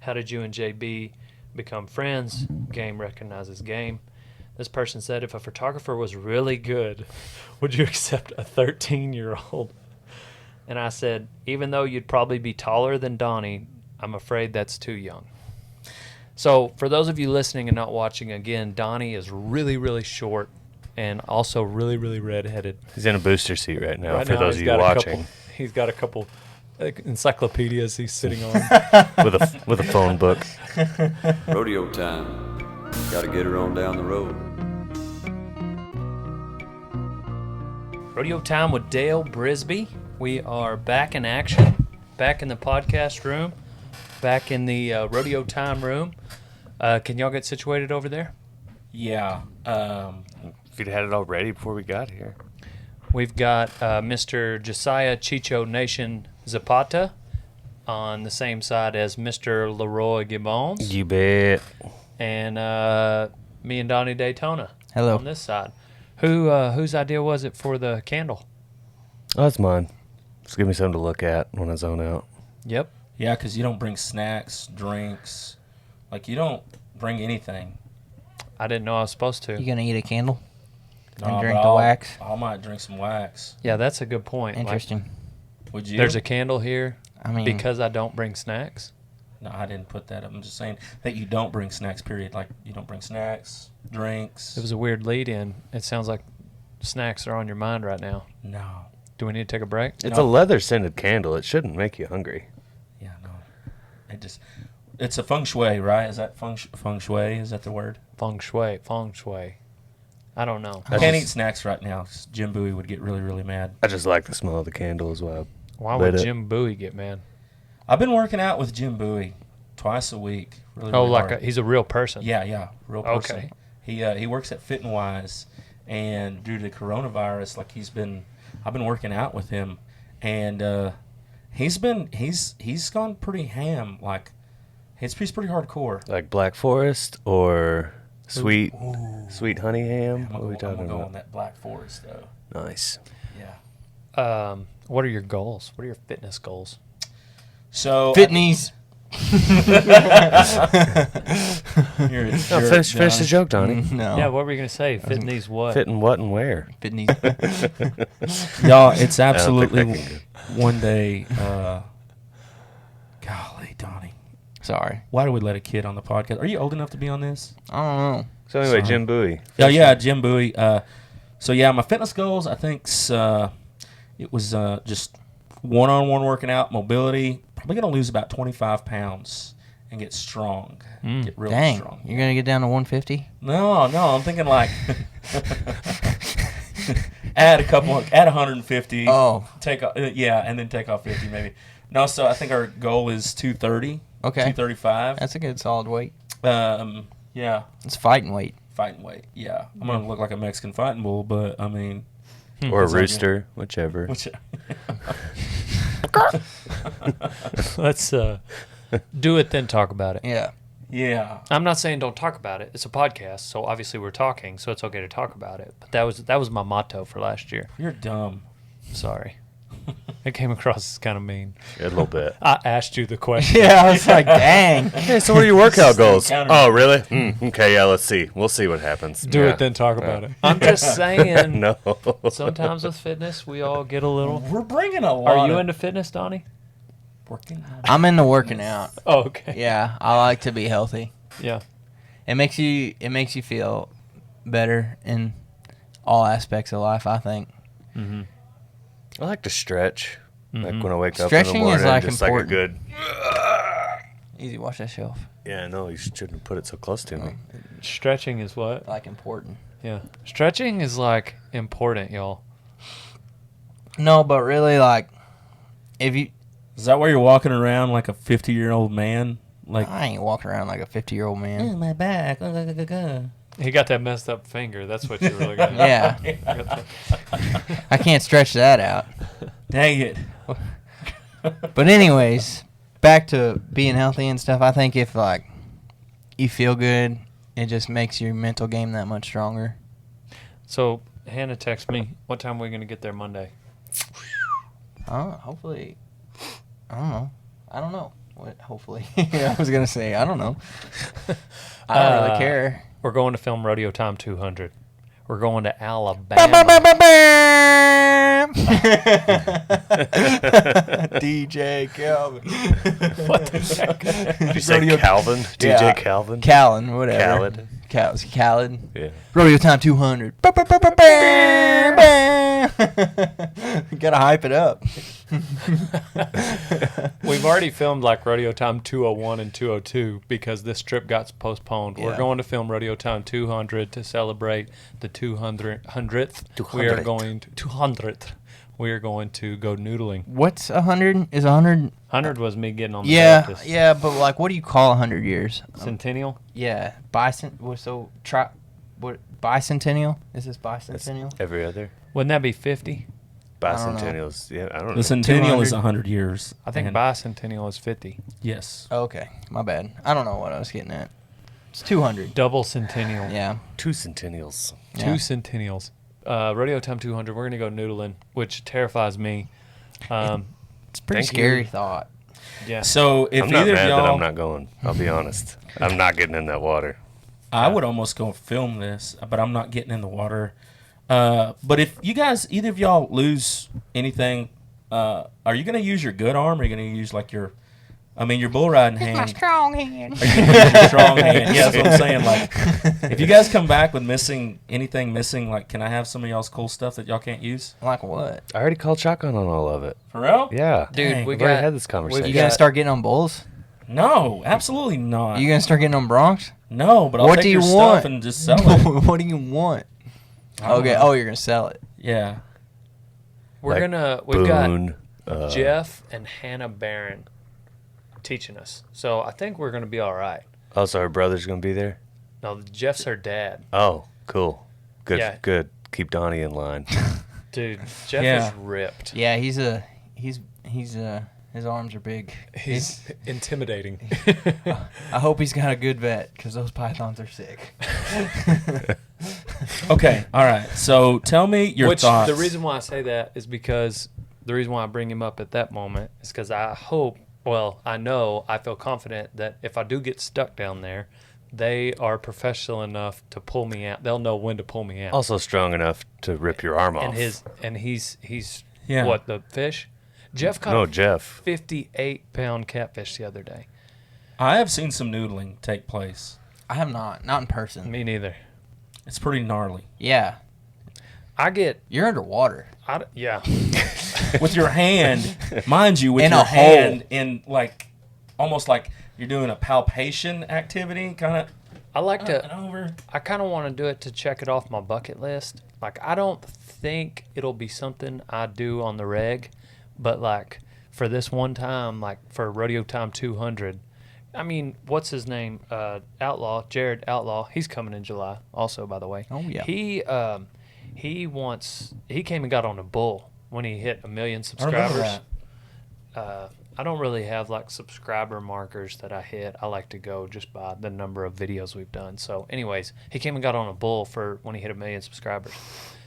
how did you and JB become friends? Game recognizes game. This person said, if a photographer was really good, would you accept a 13-year-old? And I said, even though you'd probably be taller than Donnie, I'm afraid that's too young. So for those of you listening and not watching, again, Donnie is really, really short and also really, really redheaded. He's in a booster seat right now, for now, those of you watching. He's got a couple encyclopedias he's sitting on. with a phone book. Rodeo time. Gotta get her on down the road. Rodeo Time with Dale Brisby. We are back in action, back in the podcast room, back in the Rodeo Time room. Can y'all get situated over there? Yeah. If you'd had it all ready before we got here. We've got Mr. Josiah Chicho Nation Zapata on the same side as Mr. Leroy Gibbons. You bet. And me and Donnie Daytona. Hello. On this side. Whose idea was it for the candle? Oh, that's mine. Just give me something to look at when I zone out. Yep. Yeah, because you don't bring snacks, drinks. Like, you don't bring anything. I didn't know I was supposed to. You gonna eat a candle and No, drink but the wax? I might drink some wax. Yeah, that's a good point. Interesting. Would you? There's a candle here I mean, because I don't bring snacks. No, I didn't put that up. I'm just saying that you don't bring snacks, period. Like, you don't bring snacks, drinks. It was a weird lead-in. It sounds like snacks are on your mind right now. No. Do we need to take a break? It's No. a leather-scented candle. It shouldn't make you hungry. Yeah, no. It's a feng shui, right? Is that feng shui? Is that the word? Feng shui. I don't know. I can't eat snacks right now. 'Cause Jim Bowie would get really, really mad. I just like the smell of the candle as well. Why Lit would it. Jim Bowie get mad? I've been working out with Jim Bowie twice a week. Really, Oh, really like hard. he's a real person. Yeah, real person. Okay. He works at Fit and Wise, and due to coronavirus, like I've been working out with him, and he's gone pretty ham. Like he's pretty hardcore. Like Black Forest or sweet honey ham? What are we I'm talking gonna go on about? that Black Forest though. Nice. Yeah. What are your goals? What are your fitness goals? So fitness. Finish the joke, Donnie. No. Yeah, what were you gonna say? Fitness what? Fit in what and where? Fitness. Y'all, it's I don't absolutely think that can one day. Golly, Donnie, Sorry. why do we let a kid on the podcast? Are you old enough to be on this? I don't know. So anyway, Sorry. Jim Bowie. Oh yeah, Jim Bowie. So yeah, my fitness goals. I think it was just one-on-one working out, mobility. Probably gonna lose about 25 pounds and get strong. Get real Dang. strong. You're gonna get down to 150? No, I'm thinking like add 150. Oh. Take off, and then take off 50 maybe. No, so I think our goal is 230. Okay. 235. That's a good solid weight. Yeah, It's fighting weight. fighting weight. Yeah, I'm gonna look like a Mexican fighting bull, but I mean, Or a It's like- rooster, whichever. which Let's do it, then talk about it. Yeah. yeah. I'm not saying don't talk about it. It's a podcast, so obviously we're talking, so it's okay to talk about it. But that was my motto for last year. You're dumb. Sorry. It came across as kind of mean. A little bit. I asked you the question. Yeah, I was like, dang. Hey, so what are your workout goals? counter- Oh, really? Okay, yeah, let's see. We'll see what happens. Do Yeah. it, then talk about it. I'm just saying. No. Sometimes with fitness, we all get a little. We're bringing a lot. Are you of into fitness, Donnie? working? I'm into working out. Oh, okay. Yeah, I like to be healthy. Yeah. It makes you feel better in all aspects of life, I think. Mm-hmm. I like to stretch. Like when I wake up in Stretching the is, morning, like, just important. like a good... Easy, watch that shelf. Yeah, no, you shouldn't put it so close to me. Stretching is what? Like important. Yeah. Stretching is like important, y'all. No, but really, like, if you, Is that why you're walking around like a 50-year-old man? Like, I ain't walking around like a 50-year-old man. my back. He got that messed up finger. That's what you're really got. Yeah, I can't stretch that out. Dang it. But anyways, back to being healthy and stuff. I think if like you feel good, it just makes your mental game that much stronger. So Hannah texted me. What time are we going to get there Monday? Hopefully, I don't know. What? Hopefully. I was gonna say I don't know. I don't really care. We're going to film Rodeo Time 200. We're going to Bam, Alabama. bam, bam, bam, bam. DJ Calvin. What the heck? Did you say Calvin? DJ Calvin? Callan, whatever. Khaled. Khaled. Yeah. Rodeo Time 200. Bam, bam, bam, bam, bam, bam. Gotta hype it up. We've already filmed like Rodeo Time 201 and 202 because this trip got postponed. Yeah. We're going to film Rodeo Time 200 to celebrate the 200th. We are going to 200th. We are going to go noodling. What's 100? Is 100? 100 was me getting on the Yeah, Baptist. yeah, but like, what do you call 100 years? Centennial? Yeah, bicentennial? Is this bicentennial? Every other? Wouldn't that be 50? Bicentennials. Yeah, I don't know. The centennial is 200. 100 years. I think and- bicentennial is 50. Yes. Okay, my bad. I don't know what I was getting at. It's 200. Double centennial. Yeah. 2 centennials. Two Yeah. centennials. Rodeo Time 200, we're going to go noodling, which terrifies me. It's a pretty Thank scary you. thought. Yeah. So if I'm not either mad of that y'all, I'm not going. I'll be honest. I'm not getting in that water. I would almost go film this, but I'm not getting in the water. But if you guys, either of y'all lose anything, are you going to use your good arm or are you going to use like your bull riding hand? My strong hand. Are you going to use your strong hand? Yeah, that's what I'm saying. Like, if you guys come back with anything missing, like, can I have some of y'all's cool stuff that y'all can't use? Like what? I already called shotgun on all of it. For real? Yeah. Dude, Dang. we We've already got had this conversation. You got- gonna start getting on bulls? No, absolutely not. You gonna start getting on broncs? No, but I'll What take do your you stuff want? and just sell it. What do you want? I don't Okay. know. Oh, you're gonna sell it. Yeah. We've Like got Boone, Jeff and Hannah Barron teaching us. So I think we're going to be all right. Oh, so our brother's going to be there? No, Jeff's her dad. Oh, cool. Good, Yeah. good. Keep Donnie in line. Dude, Jeff Yeah. is ripped. Yeah, he's his arms are big. He's intimidating. I hope he's got a good vet because those pythons are sick. Okay. All right. So tell me your Which thoughts. the reason why I say that is because the reason why I bring him up at that moment is because I feel confident that if I do get stuck down there, they are professional enough to pull me out. They'll know when to pull me out. Also strong enough to rip your arm off. And he's Yeah. what, the fish? Jeff caught No, a Jeff. 58-pound catfish the other day. I have seen some noodling take place. I have not in person. Me neither. It's pretty gnarly. Yeah, you're underwater. Yeah. With your hand, mind you, with In your a hole. hand in like almost like you're doing a palpation activity, kind of. I like to. Over. I kind of want to do it to check it off my bucket list. Like, I don't think it'll be something I do on the reg, but like for this one time, like for Rodeo Time 200. I mean, what's his name? Jared Outlaw. He's coming in July, also, by the way. Oh, yeah. He came and got on a bull when he hit 1 million I remember subscribers. that. I don't really have like subscriber markers that I hit. I like to go just by the number of videos we've done. So anyways, he came and got on a bull for when he hit 1 million subscribers.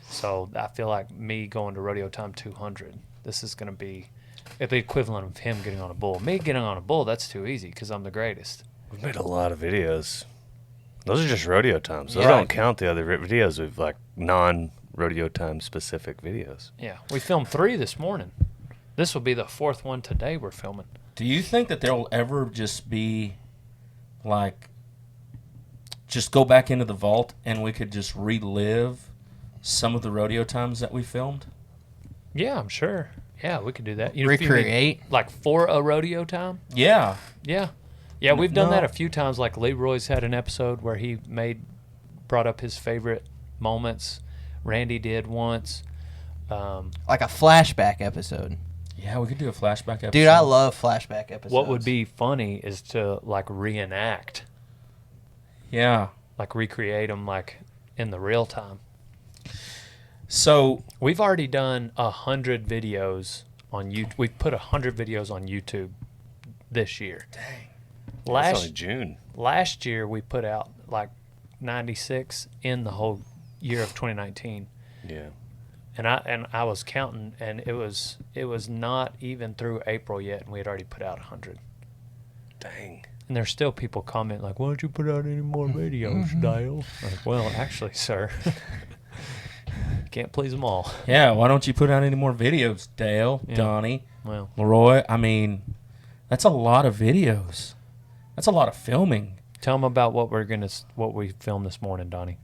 So I feel like me going to Rodeo Time 200, this is going to be the equivalent of him getting on a bull. Me getting on a bull, that's too easy because I'm the greatest. We've made a lot of videos. Those are just rodeo times. Those Yeah. don't count the other videos. We've like non-rodeo time specific videos. Yeah, we filmed 3 this morning. This will be the 4th one today we're filming. Do you think that there will ever just be like just go back into the vault and we could just relive some of the rodeo times that we filmed? Yeah, I'm sure. Yeah, we could do that. You mean, Recreate. like for a rodeo time? Yeah. Yeah. Yeah, we've done No. that a few times. Like Leroy's had an episode where he brought up his favorite moments. Randy did once. Like a flashback episode. Yeah, we could do a flashback episode. Dude, I love flashback episodes. What would be funny is to like reenact, Yeah. like recreate them like in the real time. So We've already done 100 videos on YouTube. We've put 100 videos on YouTube this year. That's only June. Last year we put out like 96 in the whole year of 2019. Yeah. And I was counting, and it was not even through April yet, and we had already put out 100. Dang. And there's still people comment like, why don't you put out any more videos, Dale? Like, well, actually, sir, can't please them all. Yeah, why don't you put out any more videos, Dale, Yeah. Donnie, Well, Leroy? I mean, that's a lot of videos. That's a lot of filming. tell them about what we filmed this morning, Donnie.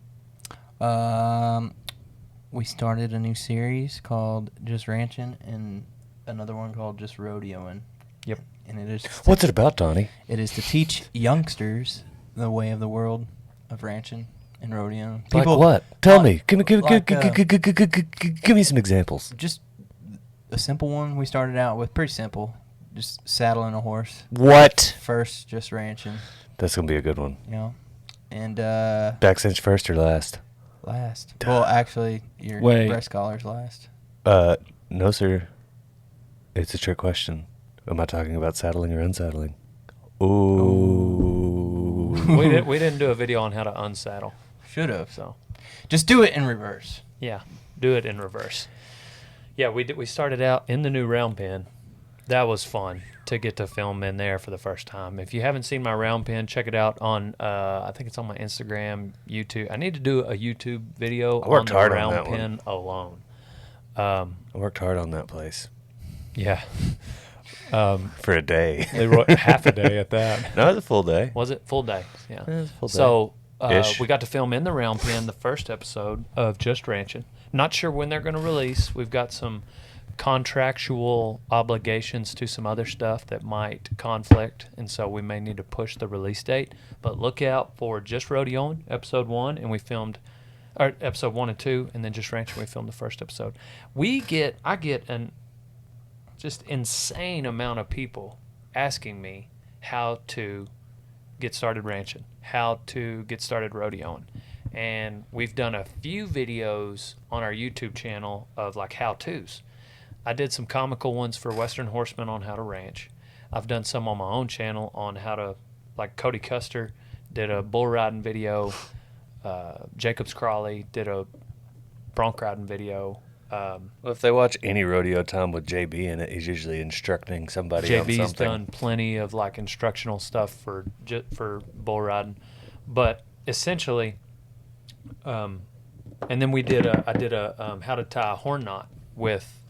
We started a new series called Just Ranching and another one called Just Rodeoing. Yep. And it is What's it about, Donnie? it is to teach youngsters the way of the world of ranching and rodeoing. Like what? Tell me. Give me some examples. Just a simple one we started out with, pretty simple. Just saddling a horse. What? First, just ranching, That's gonna be a good one. you know. And Back cinch first or last? last. Well, actually, your Wait. breast collar's last. No, sir. It's a trick question. Am I talking about saddling or unsaddling? Ooh. We didn't do a video on how to unsaddle, Should have. so Just do it in reverse. yeah, do it in reverse. Yeah, we started out in the new round pen. That was fun to get to film in there for the first time. If you haven't seen my round pen, check it out on I think it's on my Instagram, YouTube. I need to do a YouTube video I worked on the hard on round that one. pen alone. I worked hard on that place Yeah. for a day. They wrote half a day at that. No, it was a full day. Was it full day? Yeah. Yeah, it was a full day. So Ish. we got to film in the round pen the first episode of Just Ranching. Not sure when they're going to release. We've got some contractual obligations to some other stuff that might conflict, and so we may need to push the release date. But look out for Just Rodeoing episode 1, and we filmed or episode 1 and 2, and then Just Ranching we filmed the first episode. I get an just insane amount of people asking me how to get started ranching, how to get started rodeoing. And we've done a few videos on our YouTube channel of like how-tos. I did some comical ones for Western Horsemen on how to ranch. I've done some on my own channel on how to, like Cody Custer did a bull riding video. Jacobs Crawley did a bronc riding video. Well, if they watch any Rodeo Time with JB in it, he's usually instructing somebody on JB's something. done plenty of like instructional stuff for bull riding, but essentially, and then I did a how to tie a horn knot with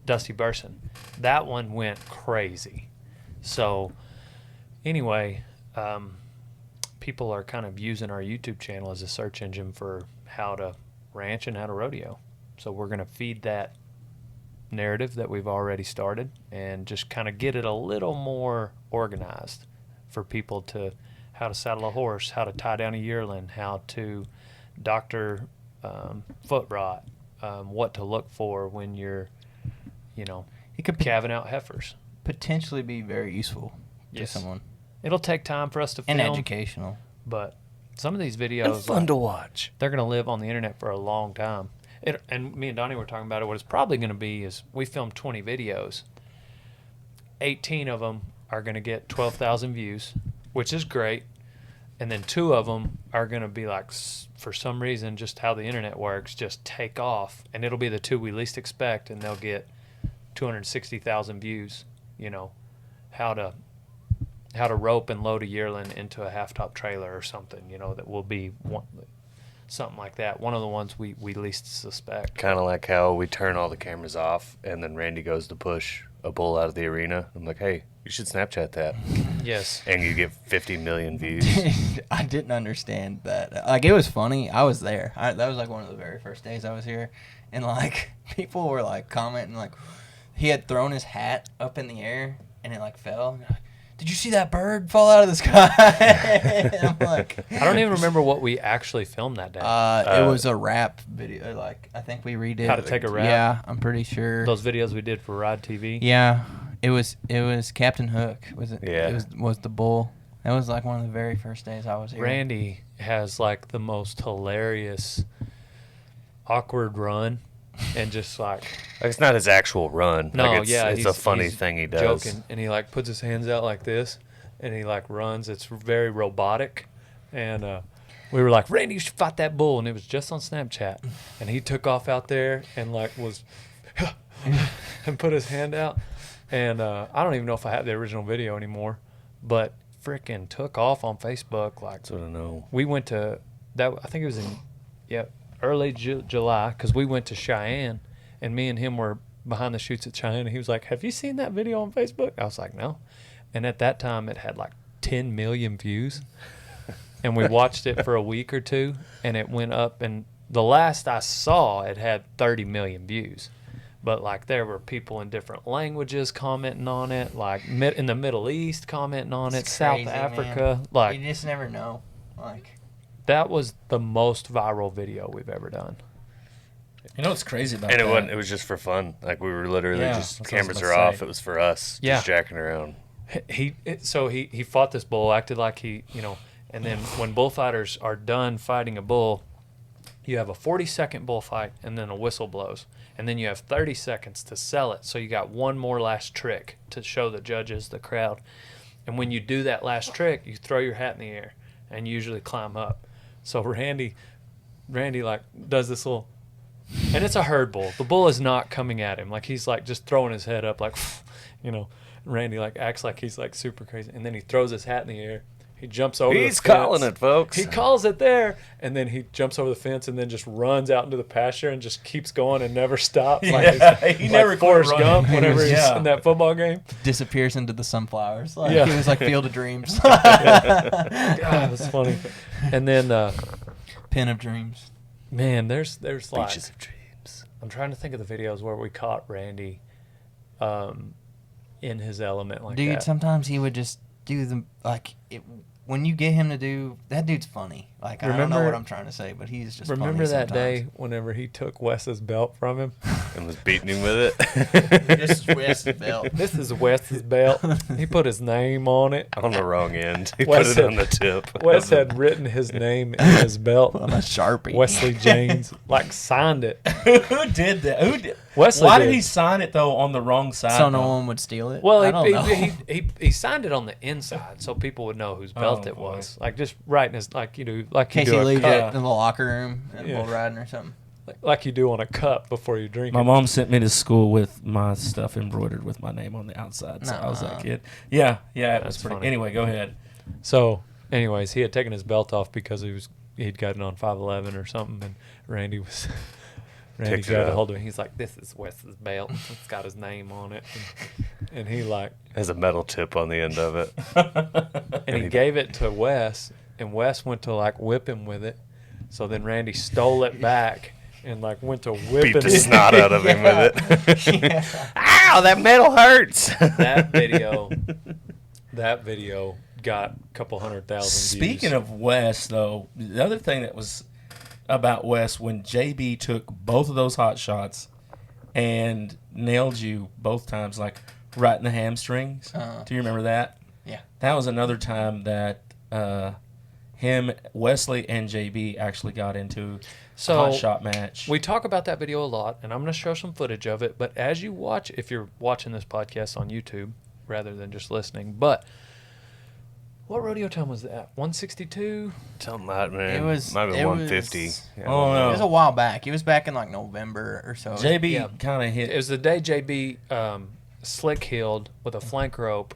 Dusty Burson. That one went crazy. So anyway, people are kind of using our YouTube channel as a search engine for how to ranch and how to rodeo. So we're going to feed that narrative that we've already started and just kind of get it a little more organized for people to how to saddle a horse, how to tie down a yearling, how to doctor foot rot, what to look for when you're, It could calving out heifers. potentially be very useful to Yes. someone It'll take time for us to film, and educational. but some of these videos, And fun to watch. they're going to live on the internet for a long time. And me and Donnie were talking about it. What it's probably going to be is we filmed 20 videos. 18 of them are going to get 12,000 views, which is great. And then 2 of them are going to be like, for some reason, just how the internet works, just take off. And it'll be the 2 we least expect, and they'll get 260,000 views. How to rope and load a yearling into a half-top trailer or something, that will be something like that. One of the ones we least suspect. Kind of like how we turn all the cameras off and then Randy goes to push a bull out of the arena. I'm like, hey, you should Snapchat that. Yes. And you get 50 million views. I didn't understand that. Like, it was funny. I was there. That was like one of the very first days I was here, and like people were like commenting like he had thrown his hat up in the air and it like fell. And they're like, did you see that bird fall out of the sky? And I'm like, I don't even remember what we actually filmed that day. it was a rap video. Like, I think we redid. How to take a rap? Yeah, I'm pretty sure. Those videos we did for Ride TV. Yeah, it was Captain Hook. Was it? Yeah. It was the bull. That was like one of the very first days I was here. Randy has like the most hilarious, awkward run, and just like It's not his actual run. no, like it's, yeah, it's a funny thing he does. Joking, and he like puts his hands out like this, and he like runs. It's very robotic, and we were like, Randy, you should fight that bull, and it was just on Snapchat, and he took off out there and like was, and put his hand out, and I don't even know if I have the original video anymore, but freaking took off on Facebook. Like, That's what I know. we went to that. I think it was in early July, because we went to Cheyenne, and me and him were behind the chutes at Cheyenne. And he was like, "Have you seen that video on Facebook?" I was like, "No." And at that time, it had like 10 million views, and we watched it for a week or two, and it went up. And the last I saw, it had 30 million views. But, like, there were people in different languages commenting on it, like in the Middle East commenting on it, It's South crazy, Africa. man. Like, You just never know. Like, that was the most viral video we've ever done. You know what's crazy about And that? it was just for fun. Like, we were literally Yeah, just, that's what I was cameras gonna are off. say. It was for us, Yeah. just jacking around. He fought this bull, acted like and then when bullfighters are done fighting a bull, you have a 40-second bullfight, and then a whistle blows, and then you have 30 seconds to sell it. So you got one more last trick to show the judges, the crowd. And when you do that last trick, you throw your hat in the air and usually climb up. So Randy like does this little, and it's a herd bull. The bull is not coming at him. Like, he's like just throwing his head up, like, Randy like acts like he's like super crazy, and then he throws his hat in the air. He jumps over. He's the fence. calling it, folks. He calls it there, and then he jumps over the fence, and then just runs out into the pasture and just keeps going and never stops. Yeah, Like, he like never quit Forrest running. Gump whenever he's Yeah. in that football game. disappears into the sunflowers. Like, Yeah. He was like Field of Dreams. God, that's funny. And then, Pen of Dreams. man, there's like, Beaches of dreams. I'm trying to think of the videos where we caught Randy, in his element like Dude, that. sometimes he would just do the, like, when you get him to do, that dude's funny. Like, I don't know Remember- what I'm trying to say, but he's just Remember funny that day sometimes. whenever he took Wes's belt from him? And was beating him with it. This is Wes's belt. This is Wes's belt. He put his name on it. On the wrong end. He Wes put it had- on the tip. Wes had written his name in his belt. On a Sharpie. Wesley James, like, signed it. Who did that? Who did? Wesley Why did. did he sign it though on the wrong side? So no though? one would steal it? Well, I don't know. he signed it on the inside so people would know whose belt Oh, it boy. was. Like, just writing his, like you do, like In you case do he a leaves cup, it in the locker room and Yeah. bull riding or something. like you do on a cup before you drink My it. mom sent me to school with my stuff embroidered with my name on the outside. So I was Nuh-uh. that kid. Yeah, it was That's pretty. funny. Anyway, go ahead. So, anyways, he had taken his belt off because he'd gotten on 5'11" or something, and Randy Picks it got a up. hold of it. He's like, "This is Wes's belt. It's got his name on it," and he like, Has a metal tip on the end of it. and he gave it to Wes, and Wes went to like whip him with it. So then Randy stole it back and like went to whip Beat the him. snot out of him with it. Yeah. Ow, that metal hurts. That video got a couple 100,000 views. Speaking of Wes, though, the other thing that was about Wes when JB took both of those hot shots and nailed you both times, like right in the hamstrings. Do you remember that? Yeah. That was another time that him, Wesley, and JB actually got into a hot shot match. We talk about that video a lot, and I'm going to show some footage of it. But as you watch, if you're watching this podcast on YouTube rather than just listening, but what rodeo time was that? 162? Something like, man. It was- Might have been it 150. was- Yeah, Oh, no. It was a while back. It was back in like November or so. JB Yeah. kind of hit. It was the day JB slick heeled with a flank rope,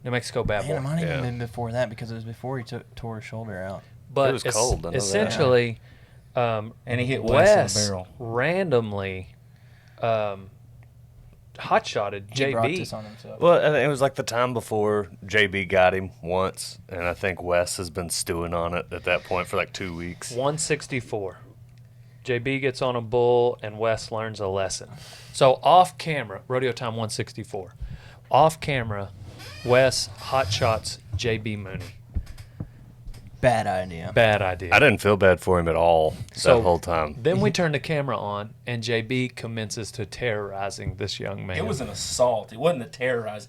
New Mexico Bad Man, it Boy. might have Yeah. even been before that because it was before he tore his shoulder out. But It was cold, I know that. essentially, and he hit Wes in the barrel. randomly hot-shotted He brought JB. this on himself. Well, and it was like the time before JB got him once, and I think Wes has been stewing on it at that point for like 2 weeks. 164. JB gets on a bull, and Wes learns a lesson. So off camera, rodeo time 164. Off camera, Wes hot shots JB Mooney. Bad idea. Bad idea. I didn't feel bad for him at all So- that whole time. Then we turn the camera on, and JB commences to terrorizing this young man. It was an assault. It wasn't a terrorize.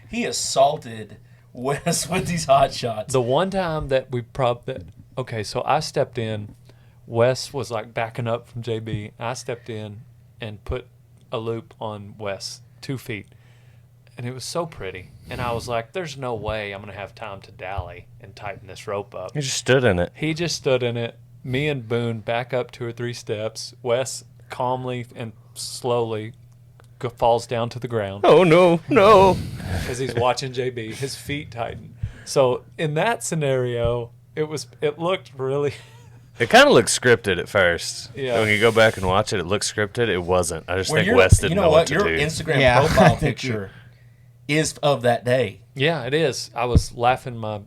He assaulted Wes with these hot shots. The one time that okay, so I stepped in. Wes was like backing up from JB. I stepped in and put a loop on Wes, 2 feet. And it was so pretty. And I was like, there's no way I'm going to have time to dally and tighten this rope up. He just stood in it. He just stood in it. Me and Boone back up 2 or 3 steps. Wes calmly and slowly falls down to the ground Oh, no. because he's watching JB. His feet tighten. So in that scenario, it looked really. It kind of looked scripted at first. Yeah. When you go back and watch it, it looks scripted. It wasn't. I just Well, think Wes didn't know what to Your do. Instagram Yeah. profile picture is of that day. Yeah, it is. I was laughing my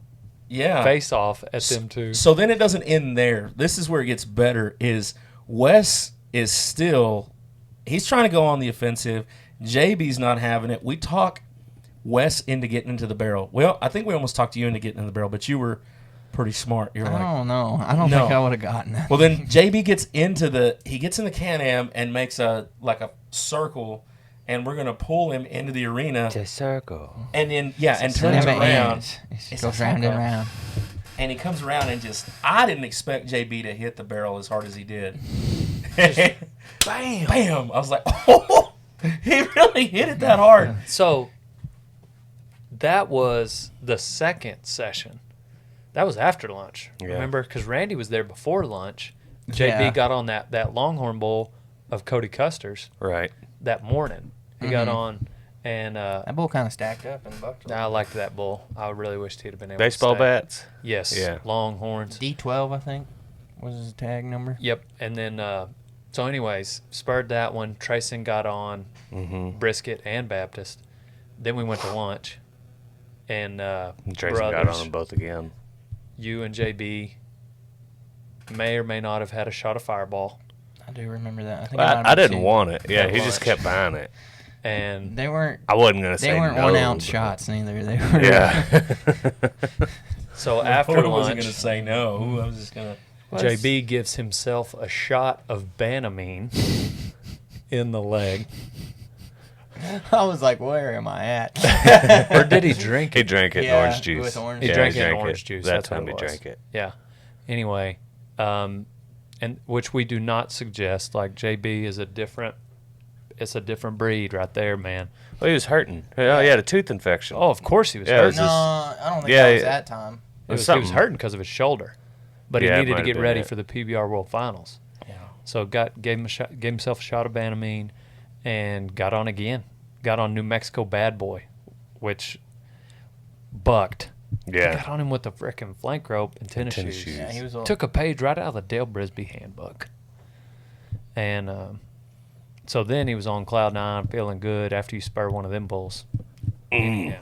Yeah. face off at them too. So then it doesn't end there. This is where it gets better. Is Wes is still, he's trying to go on the offensive. JB's not having it. We talk Wes into getting into the barrel. Well, I think we almost talked you into getting in the barrel, but you were pretty smart. You're I like, don't know. I don't No. think I would have gotten it. well, then JB gets in the Can-Am and makes a circle, and we're gonna pull him into the arena, circle. and then and turns Never around, ends. It It's goes a round and circle. round. and he comes around and I didn't expect JB to hit the barrel as hard as he did. Bam. Bam! I was like, oh, he really hit it that hard. So that was the second session. That was after lunch. Yeah. Remember? Because Randy was there before lunch. JB Yeah. got on that Longhorn Bowl of Cody Custer's Right. that morning. He got on, and That bull kind of stacked up and bucked. I liked that bull. I really wished he'd have been able Baseball to stay. bats. Yes. Yeah. Longhorns. D12, I think, was his tag number. Yep. And then, so anyways, spurred that one. Trayson got on, Brisket and Baptist. Then we went to lunch. And Tracy got brothers, on them both again. you and JB may or may not have had a shot of Fireball. I do remember that. I think I didn't want it. Yeah, At he just lunch. kept buying it. And They weren't. I wasn't gonna say They weren't no, 1 ounce but- shots neither. They were. Yeah. so I after wasn't lunch, going to say no. I was just going to. JB gives himself a shot of Banamine in the leg. I was like, where am I at? Or did he drink He it? drank it in Yeah, orange juice. with orange He Yeah, drank it in orange juice. That That's what time it he was. drank it. Yeah. Anyway, and which we do not suggest. Like JB is it's a different breed right there, man. Well, he was hurting. Oh, he had a tooth infection. Oh, of course he was Yeah, it was hurting. No, just- I don't think Yeah, that was yeah. that time. He was something- hurting because of his shoulder, but he Yeah, it needed might to have get been ready it. for the PBR World Finals. Yeah. So gave himself a shot of Banamine, and got on again. Got on New Mexico Bad Boy, which bucked. Yeah. Got on him with the frickin' flank rope and tennis tennis shoes. shoes. Yeah, he was. Took a page right out of the Dale Brisby handbook. And so then he was on cloud nine, feeling good after you spur one of them bulls. Yeah.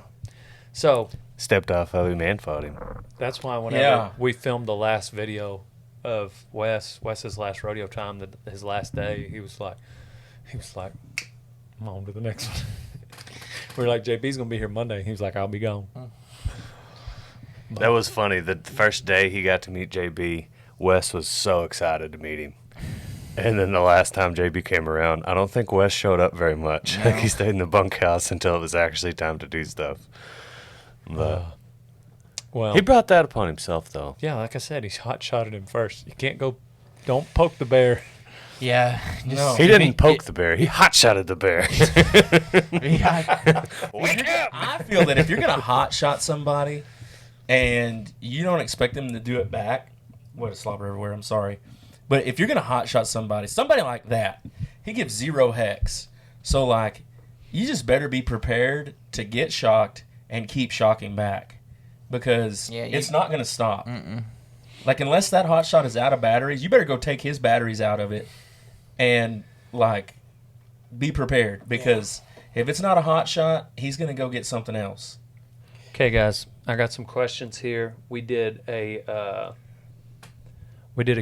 So Stepped off of him and fought him. that's why whenever Yeah. we filmed the last video of Wes's last rodeo time, his last day, he was like, I'm on to the next one. We were like, JB's gonna be here Monday. He was like, I'll be gone. That was funny. The first day he got to meet JB, Wes was so excited to meet him. And then the last time JB came around, I don't think Wes showed up very much. I think he stayed in the bunkhouse until it was actually time to do stuff. But Well, he brought that upon himself, though. yeah, like I said, he's hot shotted him first. You can't go, don't poke the bear. Yeah. No. He didn't poke the bear. He hot-shotted the bear. Yeah. Wake up! I feel that if you're going to hot shot somebody and you don't expect them to do it back, what a slobber everywhere, I'm sorry. But if you're going to hot shot somebody like that, he gives 0 hex. So, like, you just better be prepared to get shocked and keep shocking back because it's not going to stop. Like, unless that hot shot is out of batteries, you better go take his batteries out of it and, like, be prepared because if it's not a hot shot, he's going to go get something else. Okay, guys, I got some questions here. We did a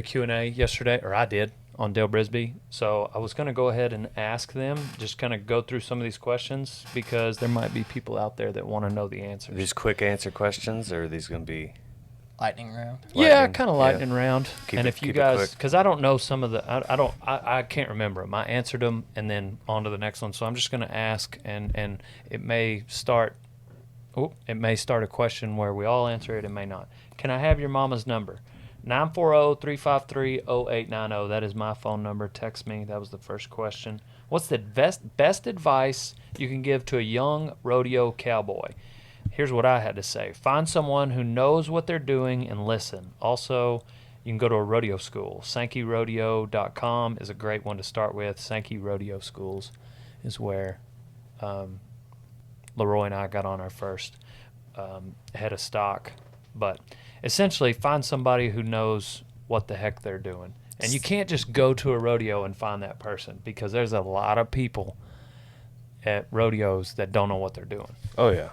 Q&A yesterday, or I did, on Dale Brisby. So I was going to go ahead and ask them, just kind of go through some of these questions because there might be people out there that want to know the answers. These quick answer questions, or are these going to be... Lightning round. Yeah, lightning? kind of Yeah. lightning round. Keep And it- if you keep it guys, quick. because I don't know some of the, I can't remember them. I answered them and then on to the next one. So I'm just going to ask, and it may start a question where we all answer it. It may not. Can I have your mama's number? 940-353-0890. That is my phone number. Text me. That was the first question. What's the best advice you can give to a young rodeo cowboy? Here's what I had to say. Find someone who knows what they're doing and listen. Also, you can go to a rodeo school. SankeyRodeo.com is a great one to start with. Sankey Rodeo Schools is where Leroy and I got on our first head of stock. But essentially, find somebody who knows what the heck they're doing. And you can't just go to a rodeo and find that person, because there's a lot of people at rodeos that don't know what they're doing. Oh, yeah.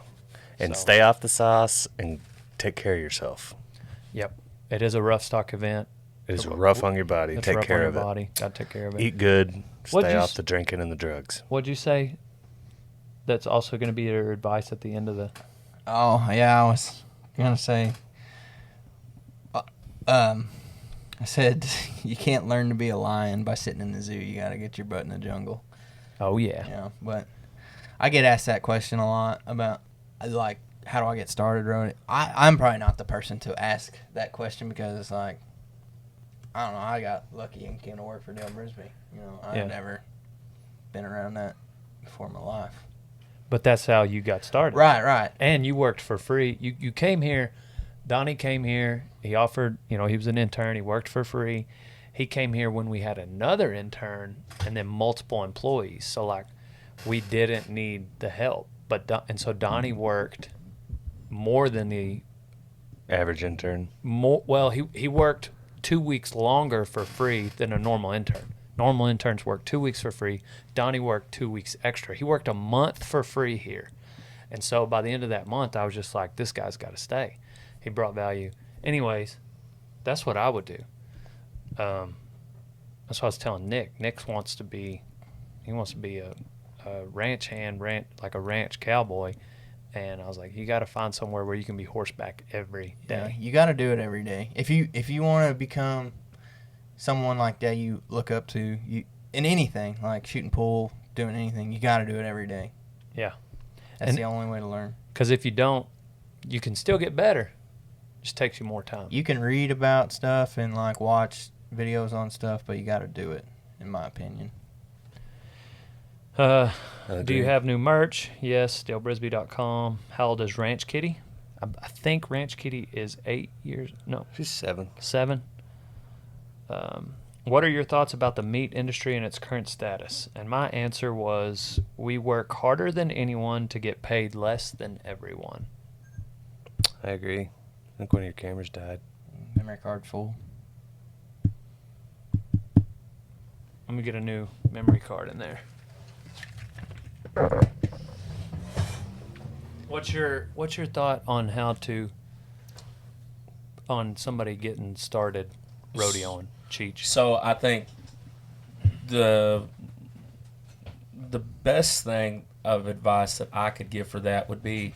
And So- stay off the sauce and take care of yourself. Yep. It is a rough stock event. It is rough on your body. It's Take rough care on your of it. body. Got to take care of it. Eat good. What'd Stay you off s- the drinking and the drugs. What'd you say? That's also going to be your advice at the end of the... Oh yeah, I was gonna say. I said you can't learn to be a lion by sitting in the zoo. You gotta get your butt in the jungle. Oh, yeah. You know, but I get asked that question a lot about like how do I get started rodeo. I'm probably not the person to ask that question, because it's like, I don't know. I got lucky and came to work for Dale Brisby. You know, I've Yeah. never been around that before in my life. But that's how you got started. Right. And you worked for free. You came here. Donnie came here. He offered, he was an intern. He worked for free. He came here when we had another intern and then multiple employees. So, like, we didn't need the help. And so Donnie worked more than the Average intern. he worked 2 weeks longer for free than a normal intern. Normal interns work 2 weeks for free. Donnie worked 2 weeks extra. He worked a month for free here. And so by the end of that month, I was just like, this guy's got to stay. He brought value. Anyways, that's what I would do. That's what I was telling Nick. Nick wants to be a ranch hand, like a ranch cowboy. And I was like, you got to find somewhere where you can be horseback every Yeah, day. you got to do it every day. If you want to become someone like that you look up to, you in anything like shooting pool, doing anything, you got to do it every day. Yeah. That's And- the only way to learn. Because if you don't, you can still get better. It just takes you more time. You can read about stuff and like watch videos on stuff, but you got to do it, in my opinion. Do agree. you have new merch? Yes, dalebrisby.com. How old is Ranch Kitty? I think Ranch Kitty is 8 years. No, She's 7. 7. What are your thoughts about the meat industry and its current status? And my answer was, we work harder than anyone to get paid less than everyone. I agree. I think one of your cameras died. Memory card full. Let me get a new memory card in there. What's your thought on on somebody getting started rodeoing, Cheech? So I think the best thing of advice that I could give for that would be,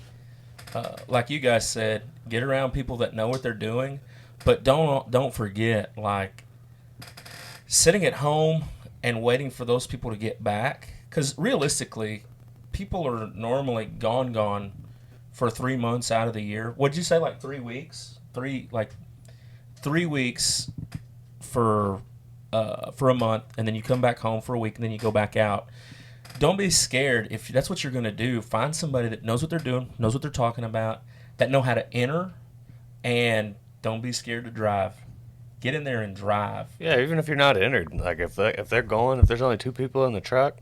like you guys said, get around people that know what they're doing, but don't forget, like, sitting at home and waiting for those people to get back, because realistically, people are normally gone for 3 months out of the year. What'd you say, like 3 weeks? 3 weeks for a month, and then you come back home for a week, and then you go back out. Don't be scared. If that's what you're going to do, find somebody that knows what they're doing, knows what they're talking about, that know how to enter, and don't be scared to drive. Get in there and drive. Yeah, even if you're not entered, like if they're going, if there's only 2 people in the truck,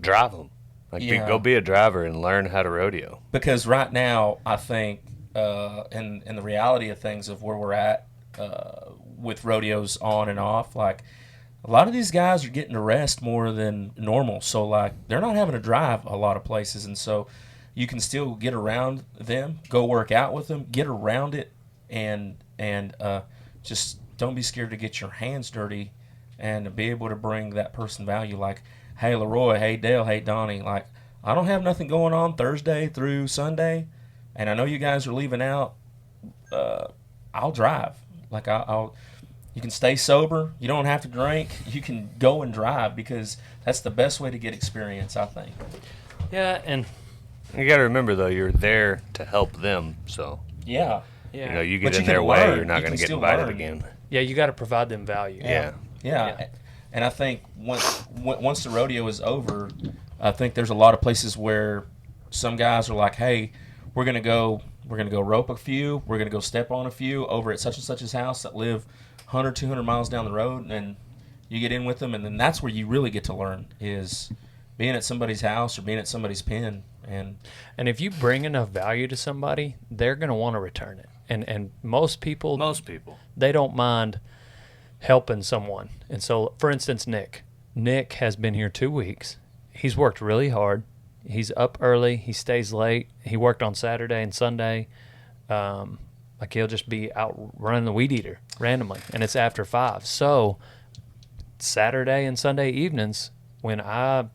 drive them. Like Yeah. go be a driver and learn how to rodeo. Because right now, I think, in the reality of things of where we're at with rodeos on and off, like, a lot of these guys are getting to rest more than normal. So, like, they're not having to drive a lot of places. And so you can still get around them, go work out with them, get around it, and just don't be scared to get your hands dirty and be able to bring that person value. Like, hey, Leroy, hey, Dale, hey, Donnie, like, I don't have nothing going on Thursday through Sunday, and I know you guys are leaving out. I'll drive. Like, you can stay sober. You don't have to drink. You can go and drive, because that's the best way to get experience, I think. Yeah, and You got to remember though, you're there to help them. So Yeah. yeah, you know, you But get you in their can way, learn. you're not You going can to get still invited learn. again. yeah, you got to provide them value. Yeah. Yeah. And I think once the rodeo is over, I think there's a lot of places where some guys are like, hey, we're gonna go rope a few, we're gonna go step on a few over at such and such's house that live 100, 200 miles down the road, and you get in with them, and then that's where you really get to learn is being at somebody's house or being at somebody's pen. And if you bring enough value to somebody, they're going to want to return it. And most people, they don't mind helping someone. And so, for instance, Nick has been here 2 weeks. He's worked really hard. He's up early. He stays late. He worked on Saturday and Sunday. Like he'll just be out running the weed eater randomly, and it's after 5. So Saturday and Sunday evenings, when I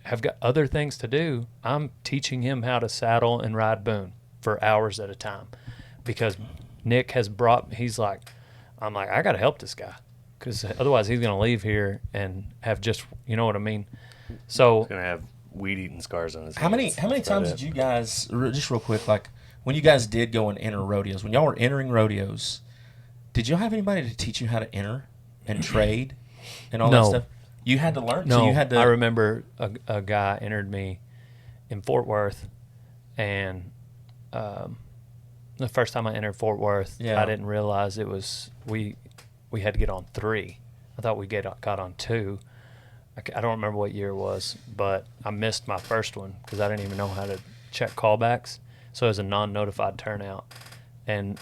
have got other things to do, I'm teaching him how to saddle and ride Boone for hours at a time, because Nick has he's like, I'm like, I got to help this guy, because otherwise he's going to leave here and have just, you know what I mean? So He's going to have weed-eating scars on his how many hands. times did you guys, just real quick, like when you guys did go and enter rodeos, when y'all were entering rodeos, did y'all have anybody to teach you how to enter and trade and all that No. stuff? You had to learn. No, So you had to. I remember a guy entered me in Fort Worth, and the first time I entered Fort Worth, Yeah. I didn't realize it was we had to get on 3. I thought we got on 2. I don't remember what year it was, but I missed my first one because I didn't even know how to check callbacks. So it was a non-notified turnout, and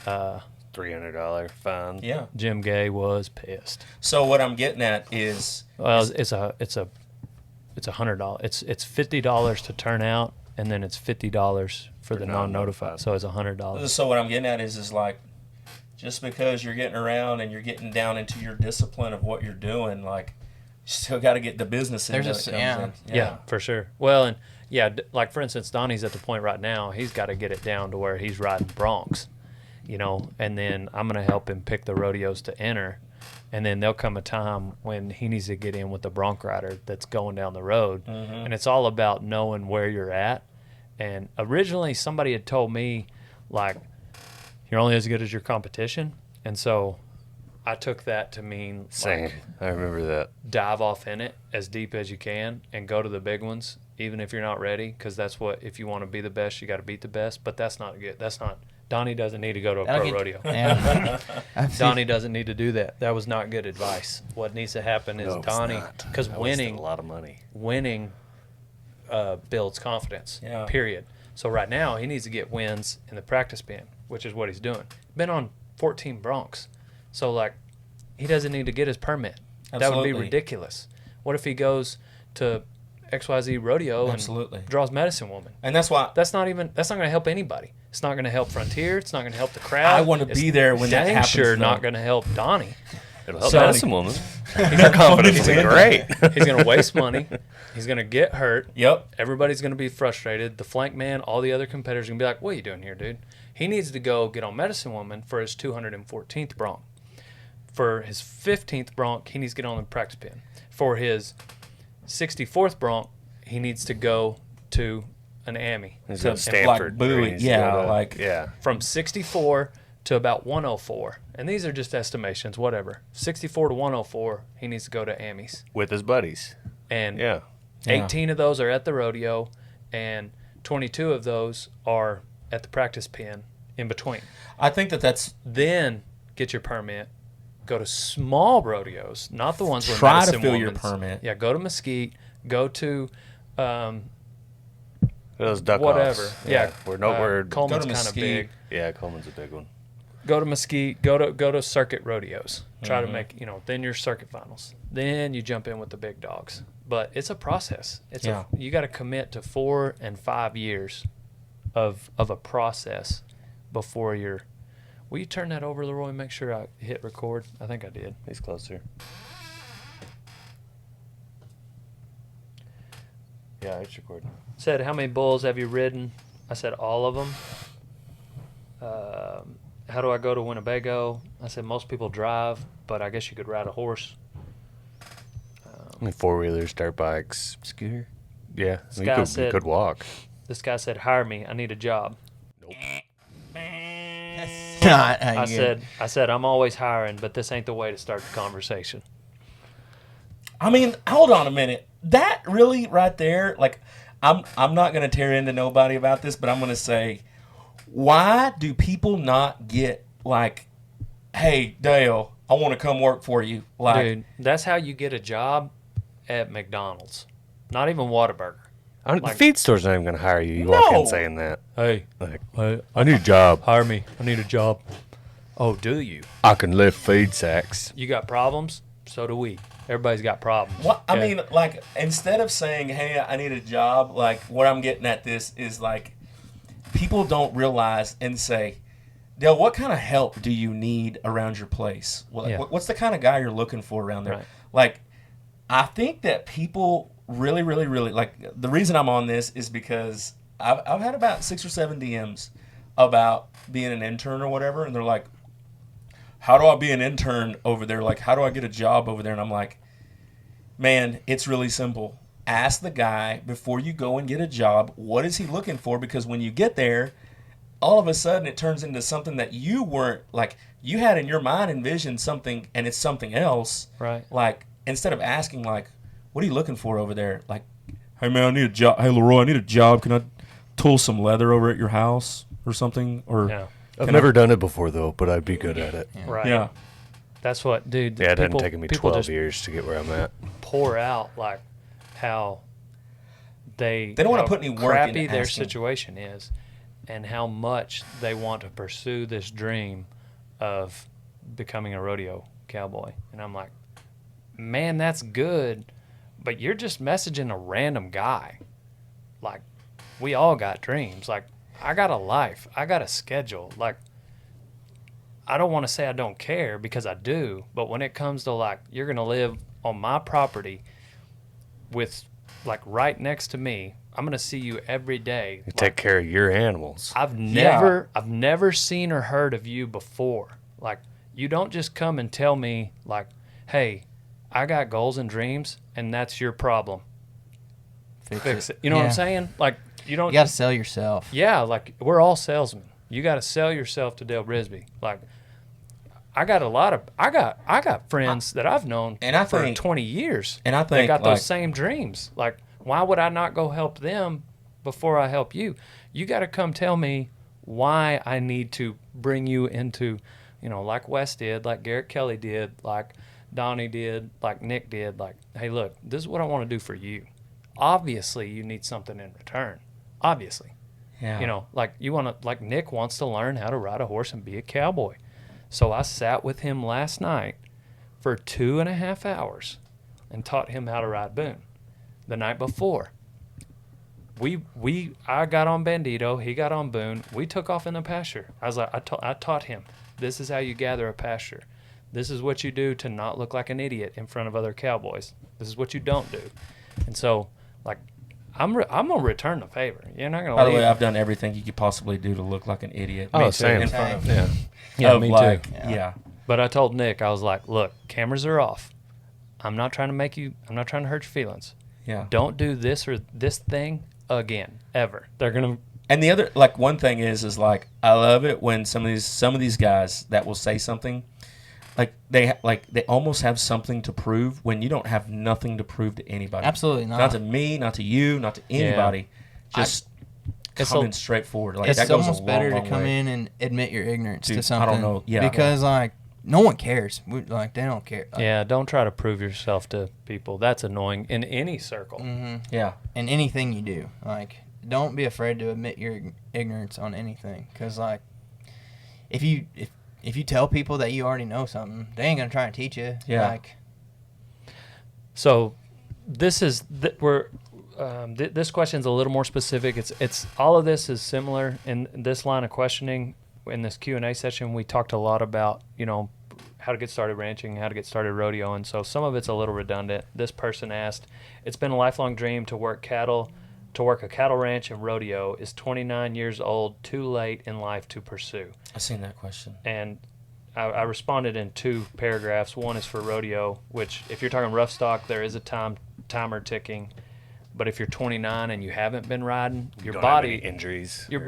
$300 fine. Yeah. Jim Gay was pissed. So what I'm getting at is, Well, it's $100. It's $50 to turn out, and then it's $50 for the non-notified. So it's $100. so what I'm getting at is like, just because you're getting around and you're getting down into your discipline of what you're doing, like, you still got to get the business in. There's that a- it comes in. Yeah, for sure. Well, and yeah, like for instance, Donnie's at the point right now, he's got to get it down to where he's riding broncs, you know, and then I'm going to help him pick the rodeos to enter. And then there'll come a time when he needs to get in with the bronc rider that's going down the road. Mm-hmm. And it's all about knowing where you're at. And originally somebody had told me, like, you're only as good as your competition. And so I took that to mean, Same. like, I remember that. dive off in it as deep as you can and go to the big ones, even if you're not ready, because that's what, if you want to be the best, you got to beat the best. But that's not good. That's not, Donnie doesn't need to go to a pro rodeo. Yeah. I've seen- Donnie doesn't need to do that. That was not good advice. What needs to happen is No, it's Donnie, not. because I wasted winning a lot of money. builds confidence, Yeah. period. So right now he needs to get wins in the practice pen, which is what he's doing. Been on 14 broncs. So, like, he doesn't need to get his permit. That would be Absolutely. ridiculous. What if he goes to XYZ rodeo Absolutely. and draws medicine woman? And that's why That's not going to help anybody. It's not going to help Frontier. It's not going to help the crowd. I want to be there when that dang happens. sure though. not going to help Donnie. It'll help So- Medicine Woman. Her confidence will be great. He's going to waste money. He's going to get hurt. Yep. Everybody's going to be frustrated. The flank man, all the other competitors are going to be like, what are you doing here, dude? He needs to go get on Medicine Woman for his 214th bronc. For his 15th bronc, he needs to get on the practice pen. For his 64th bronc, he needs to go to an AMI. He's So- got Stanford. Bowie, where he needs to yeah, go to- like- yeah. From 64 to about 104. And these are just estimations, whatever. 64 to 104, he needs to go to AMIs. With his buddies. And Yeah. 18 of those are at the rodeo, and 22 of those are at the practice pen in between. I think that's Then get your permit. Go to small rodeos, not the ones where Try to Medicine fill your Woman's- permit. Yeah, go to Mesquite. Go to Those duck whatever. offs. Yeah, We're Coleman's Go to kind of Mesquite. big. yeah, Coleman's a big one. Go to Mesquite. Go to circuit rodeos. Try Mm-hmm. to make then your circuit finals. Then you jump in with the big dogs. But it's a process. You got to commit to 4 and 5 years of a process before you're. Will you turn that over, Leroy? Make sure I hit record. I think I did. He's closer. Yeah, it's recording. Said, how many bulls have you ridden? I said, all of them. How do I go to Winnebago? I said, most people drive, but I guess you could ride a horse. Four-wheelers, dirt bikes, scooter. Yeah, you guy could, said- you could walk. This guy said, hire me. I need a job. Not I said, I'm always hiring, but this ain't the way to start the conversation. I mean, hold on a minute. That really right there, like, I'm not gonna tear into nobody about this, but I'm gonna say, why do people not get like, hey Dale, I want to come work for you? Like, Dude, that's how you get a job at McDonald's. Not even Whataburger. The Like- feed store's not even going to hire you. You walk No. in saying that. Hey, Like, I need a job. Hire me. I need a job. Oh, do you? I can lift feed sacks. You got problems? So do we. Everybody's got problems. What I okay? mean, like, instead of saying, "Hey, I need a job," like, what I'm getting at this is like, people don't realize and say, "Dale, what kind of help do you need around your place? Yeah. What's the kind of guy you're looking for around there?" Right. Like, I think that people really, really, really like. The reason I'm on this is because I've had about 6 or 7 DMs about being an intern or whatever, and they're like, "How do I be an intern over there? Like, how do I get a job over there?" And I'm like, man, it's really simple. Ask the guy before you go and get a job, what is he looking for? Because when you get there, all of a sudden it turns into something that you weren't, like, you had in your mind envisioned something and it's something else. Right. Like, instead of asking, like, what are you looking for over there? Like, hey, man, I need a job. Hey, Leroy, I need a job. Can I tool some leather over at your house or something? Or Yeah. I've never done it before, though, but I'd be good at it. Right. Yeah. That's what, dude. Yeah, it people, hadn't taken me people 12 just years to get where I'm at. pour out like how they don't wanna how put any work crappy into their asking. situation is, and how much they want to pursue this dream of becoming a rodeo cowboy. And I'm like, man, that's good, but you're just messaging a random guy. Like, we all got dreams. Like, I got a life. I got a schedule. Like, I don't want to say I don't care, because I do, but when it comes to, like, you're going to live on my property with, like, right next to me, I'm going to see you every day. You take care of your animals. I've never seen or heard of you before. Like, you don't just come and tell me, like, hey, I got goals and dreams, and that's your problem. Fix it. You know what I'm Yeah. saying? Like, you don't. You got to sell yourself. Yeah, like, we're all salesmen. You got to sell yourself to Dale Brisby. Like, I got I got friends that I've known And I for think- 20 years. and I they think, got like- those same dreams. Like, why would I not go help them before I help you? You got to come tell me why I need to bring you into, like Wes did, like Garrett Kelly did, like Donnie did, like Nick did. Like, hey, look, this is what I want to do for you. Obviously, you need something in return. Obviously. Yeah. Like, you want to, like, Nick wants to learn how to ride a horse and be a cowboy. So I sat with him last night for 2.5 hours and taught him how to ride Boone. The night before, I got on Bandito, he got on Boone. We took off in the pasture. I was like, I taught him, this is how you gather a pasture. This is what you do to not look like an idiot in front of other cowboys. This is what you don't do. And so, like, I'm gonna return the favor. You're not gonna. By the leave. way, I've done everything you could possibly do to look like an idiot. Oh, Me too, same. in front of, Yeah. Yeah, of me too. like, Yeah. Yeah. But I told Nick, I was like, look, cameras are off. I'm not trying to hurt your feelings. Yeah. Don't do this or this thing again, ever. They're going to, And the other, like, one thing is like, I love it when some of these guys that will say something, like they almost have something to prove when you don't have nothing to prove to anybody. Absolutely not. Not to me, not to you, not to anybody. Just It's coming a- straightforward. Like, It's that goes almost a long, better to long come way. in and admit your ignorance Dude, to I something. don't know. Yeah. Because, like, no one cares. Like, they don't care. Like, yeah, don't try to prove yourself to people. That's annoying in any circle. Mm-hmm. Yeah. In anything you do. Like, don't be afraid to admit your ignorance on anything. Because, like, if you tell people that you already know something, they ain't going to try and teach you. Yeah. Like, So this is, this question's a little more specific. It's all of this is similar in this line of questioning. In this Q&A session, we talked a lot about, how to get started ranching, how to get started rodeoing. So some of it's a little redundant. This person asked, it's been a lifelong dream to work a cattle ranch and rodeo. Is 29 years old too late in life to pursue? I've seen that question. And I responded in 2 paragraphs. One is for rodeo, which if you're talking rough stock, there is a timer ticking. But if you're 29 and you haven't been riding, your Don't have any body injuries. your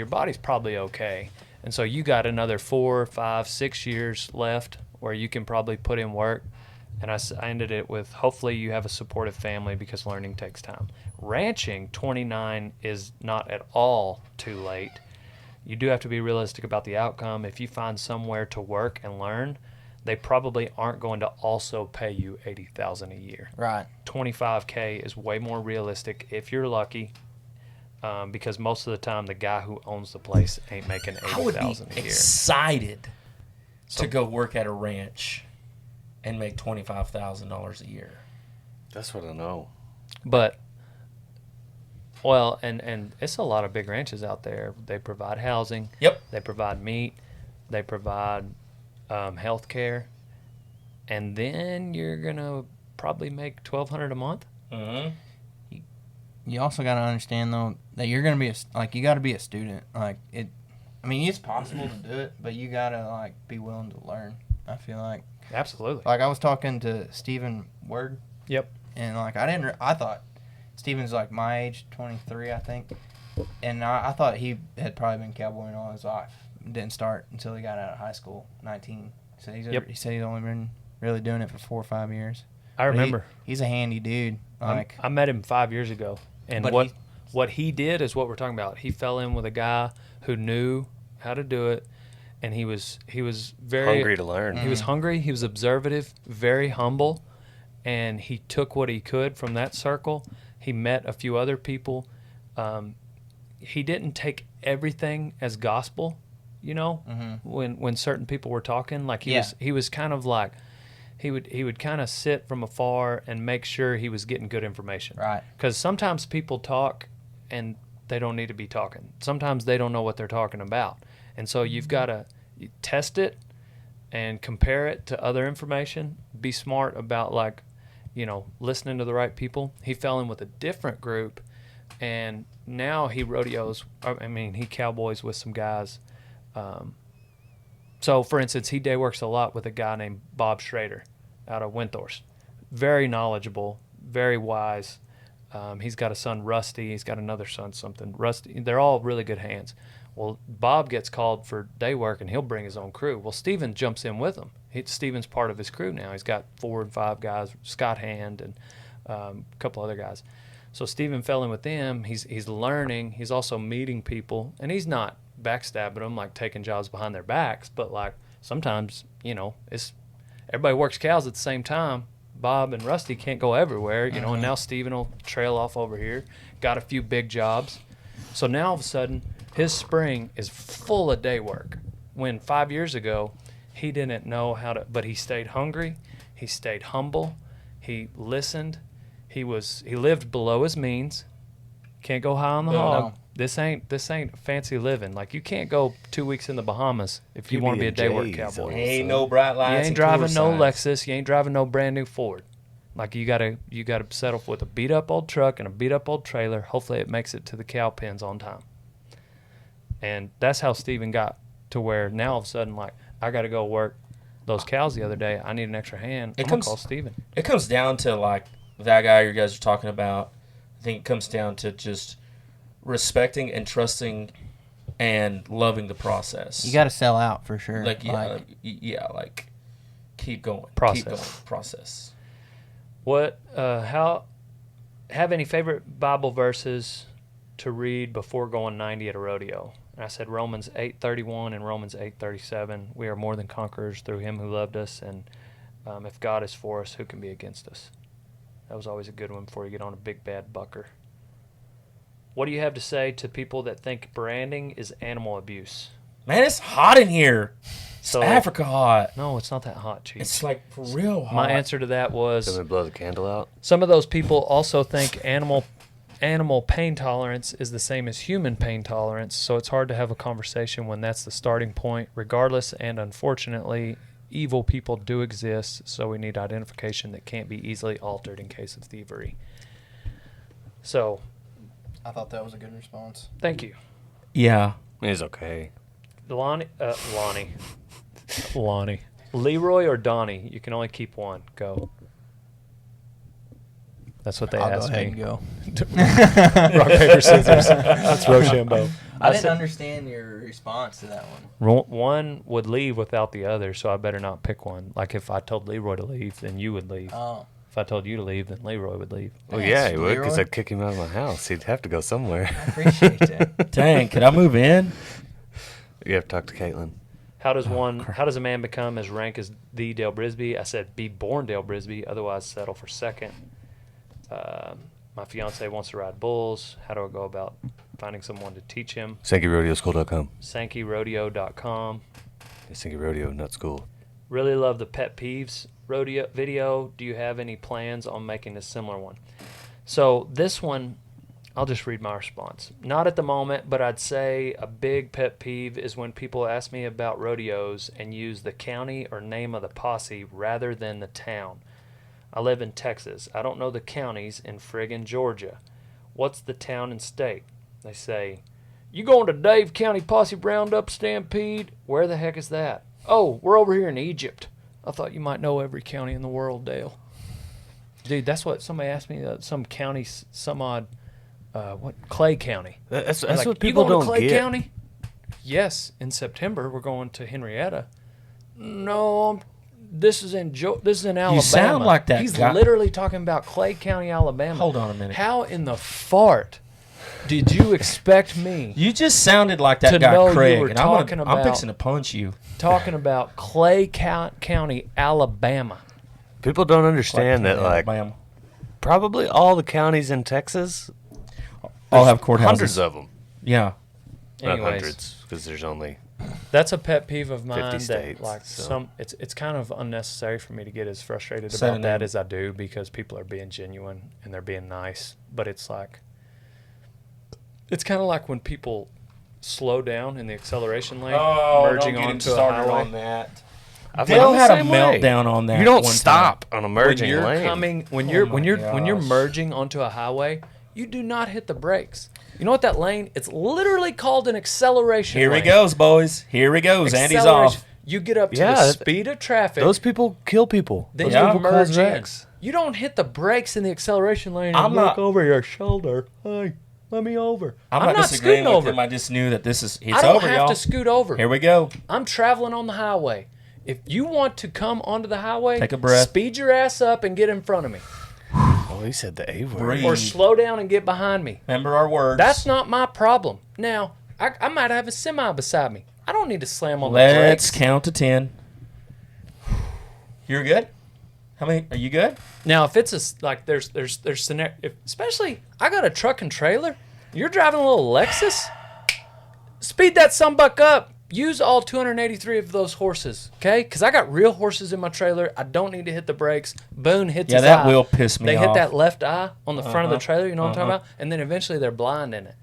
body's probably okay. And so you got another 4, 5, 6 years left where you can probably put in work. And I ended it with, hopefully you have a supportive family, because learning takes time. Ranching, 29 is not at all too late. You do have to be realistic about the outcome. If you find somewhere to work and learn, they probably aren't going to also pay you $80,000 a year. Right. $25K is way more realistic if you're lucky, because most of the time the guy who owns the place ain't making I would be $80,000 a year. excited So- to go work at a ranch and make $25,000 a year. That's what I know. But, well, and it's a lot of big ranches out there. They provide housing. Yep. They provide meat. They provide health care. And then you're going to probably make $1,200 a month. Mm-hmm. You also got to understand though that you're gonna be you got to be a student. Like it, I mean, it's possible to do it, but you gotta like be willing to learn. I feel like. Absolutely. Like I was talking to Stephen Word. Yep. And like I thought Stephen's like my age, 23, I think, and I thought he had probably been cowboying all his life. Didn't start until he got out of high school, 19. So he said he's only been really doing it for 4 or 5 years. I remember. He's a handy dude. Like I met him 5 years ago, and But what he did is what we're talking about. He fell in with a guy who knew how to do it, and he was very Hungry to learn. He was hungry. He was observative, very humble, and he took what he could from that circle. He met a few other people. He didn't take everything as gospel, when certain people were talking. Like he was kind of like he would kind of sit from afar and make sure he was getting good information. Right. Because sometimes people talk and they don't need to be talking. Sometimes they don't know what they're talking about. And so you've got to test it and compare it to other information. Be smart about listening to the right people. He fell in with a different group, and now he rodeos. He cowboys with some guys. So, for instance, he day works a lot with a guy named Bob Schrader out of Windthorst. Very knowledgeable, very wise. He's got a son, Rusty. He's got another son, Rusty. They're all really good hands. Well, Bob gets called for day work, and he'll bring his own crew. Well, Steven jumps in with him. Steven's part of his crew now. He's got 4 and 5 guys, Scott Hand and a couple other guys. So Steven fell in with them. He's learning. He's also meeting people, and he's not backstabbing them, like taking jobs behind their backs. But like sometimes, it's everybody works cows at the same time. Bob and Rusty can't go everywhere, and now Steven will trail off over here. Got a few big jobs. So now all of a sudden, his spring is full of day work. When 5 years ago, he didn't know how to, but he stayed hungry. He stayed humble. He listened. He lived below his means. Can't go high on the hog. No. This ain't fancy living. Like you can't go 2 weeks in the Bahamas if you want to be a day work PB&Js, cowboy. Ain't no bright You lights. ain't and driving no cooler signs. Lexus. You ain't driving no brand new Ford. Like you gotta settle with a beat up old truck and a beat up old trailer. Hopefully it makes it to the cow pens on time. And that's how Steven got to where now all of a sudden, like, I got to go work those cows the other day. I need an extra hand. I'm going to call Steven. It comes down to, like, that guy you guys are talking about. I think it comes down to just respecting and trusting and loving the process. you got to sell out for sure. Like, keep going. Process. Keep going. Process. Have any favorite Bible verses to read before going 90 at a rodeo? And I said Romans 8:31 and Romans 8:37. We are more than conquerors through him who loved us, and if God is for us, who can be against us? That was always a good one before you get on a big bad bucker. What do you have to say to people that think branding is animal abuse? Man, it's hot in here. It's So- Africa hot. No, it's not that hot, Chief. It's like for real hot. My answer to that was Can we blow the candle out? some of those people also think animal pain tolerance is the same as human pain tolerance, so it's hard to have a conversation when that's the starting point. Regardless, and unfortunately, evil people do exist, so we need identification that can't be easily altered in case of thievery. So, I thought that was a good response. thank you. Yeah. It's okay. Lonnie. Leroy or Donnie? You can only keep one. Go. That's what they I'll go asked ahead me. and go. Rock, paper, scissors. That's Rochambeau. I didn't said- understand your response to that one. One would leave without the other, so I better not pick one. Like if I told Leroy to leave, then you would leave. Oh. If I told you to leave, then Leroy would leave. Well, Thanks, yeah, he would, because Leroy. I'd kick him out of my house. He'd have to go somewhere. I appreciate that. Dang, can I move in? You have to talk to Caitlin. How does a man become as rank as the Dale Brisby? I said, be born Dale Brisby, otherwise settle for second. My fiance wants to ride bulls. How do I go about finding someone to teach him? SankyRodeoSchool.com. SankyRodeo.com. Sanky Rodeo, not school. Really love the pet peeves rodeo video. Do you have any plans on making a similar one? So this one, I'll just read my response. Not at the moment, but I'd say a big pet peeve is when people ask me about rodeos and use the county or name of the posse rather than the town. I live in Texas. I don't know the counties in friggin' Georgia. What's the town and state? They say, you going to Dave County Posse Roundup Stampede? Where the heck is that? Oh, we're over here in Egypt. I thought you might know every county in the world, Dale. Dude, that's what somebody asked me. Some county, some odd, Clay County. That's Like, what people you going don't to Clay get. County? Yes, in September we're going to Henrietta. No, this is in Alabama. You sound like that He's guy. literally talking about Clay County, Alabama. Hold on a minute. How in the fart did you expect me You just sounded like that to guy know you Craig, were and talking I'm about- fixing to punch you. talking about Clay County, Alabama? People don't understand that, like, Alabama. probably all the counties in Texas, all have courthouses. hundreds of them. Yeah. Not Anyways, hundreds, because there's only that's a pet peeve of mine 50 states, that like so. it's kind of unnecessary for me to get as frustrated Say about the that name. as I do, because people are being genuine and they're being nice. But it's like, it's kind of like when people slow down in the acceleration lane, merging onto a highway. that. I've Dale been had the a same way. meltdown on that. You don't one stop on a When merging you're lane. coming, when Oh you're my when you're gosh. merging onto a highway, you do not hit the brakes. You know what that lane? It's literally called an acceleration Here lane. he goes, boys. Here he goes. Andy's Acceleration. off. You get up to Yeah, the that- speed of traffic. Those people kill people. Then Those you people merge cause in. wrecks. You don't hit the brakes in the acceleration lane and I'm look not- over your shoulder. Hey, let me over. I'm not disagreeing scooting with over. him. I just knew that it's I don't over, have y'all. to scoot over. Here we go. I'm traveling on the highway. If you want to come onto the highway, Take a breath. speed your ass up and get in front of me. Oh, he said the A word. Breathe. Or slow down and get behind me. Remember our words. That's not my problem. Now, I might have a semi beside me. I don't need to slam on the Let's brakes. count to 10. You're good? How many? Are you good? Now, if it's there's scenario, especially I got a truck and trailer. You're driving a little Lexus. Speed that sumbug up. Use all 283 of those horses, okay? Because I got real horses in my trailer. I don't need to hit the brakes. Boone hits Yeah, his that eye. will piss me They hit off. that left eye on the front of the trailer. You know what I'm talking about? And then eventually they're blind in it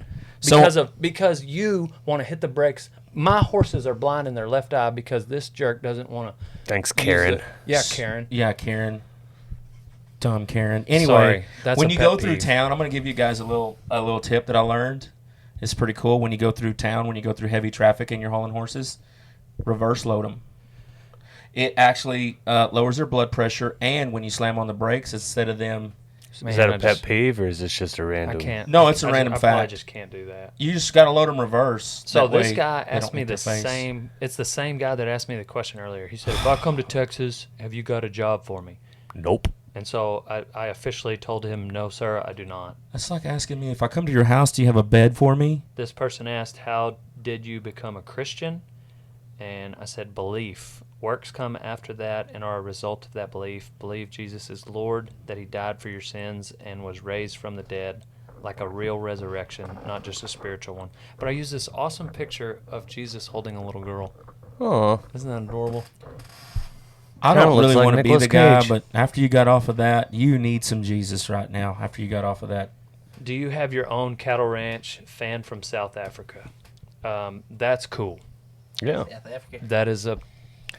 because you want to hit the brakes. My horses are blind in their left eye because this jerk doesn't want to. Thanks, Karen. Yeah, Karen. Yeah, Karen. Dumb Karen. Anyway, Sorry, that's when a you pet go through peeve. town, I'm going to give you guys a little tip that I learned. It's pretty cool. When you go through town, when you go through heavy traffic and you're hauling horses, reverse load them. It actually lowers their blood pressure, and when you slam on the brakes, instead of them, Is that a pet peeve, or is this just a I random? can't. No, it's a I random probably fact. just can't do that. you just got to load them reverse. So That this way guy they asked don't me hit their the face. same. It's the same guy that asked me the question earlier. He said, "If I come to Texas, have you got a job for me?" Nope. And so I officially told him, "No, sir, I do not." That's like asking me, if I come to your house, do you have a bed for me? This person asked, "How did you become a Christian?" And I said, "Belief. Works come after that and are a result of that belief. Believe Jesus is Lord, that he died for your sins and was raised from the dead, like a real resurrection, not just a spiritual one." But I use this awesome picture of Jesus holding a little girl. Oh, Isn't that adorable? I Kinda don't looks really like want to be Nicolas the guy, Cage. but after you got off of that, you need some Jesus right now. After you got off of that, Do you have your own cattle ranch? Fan from South Africa. That's cool. yeah. South Africa. That is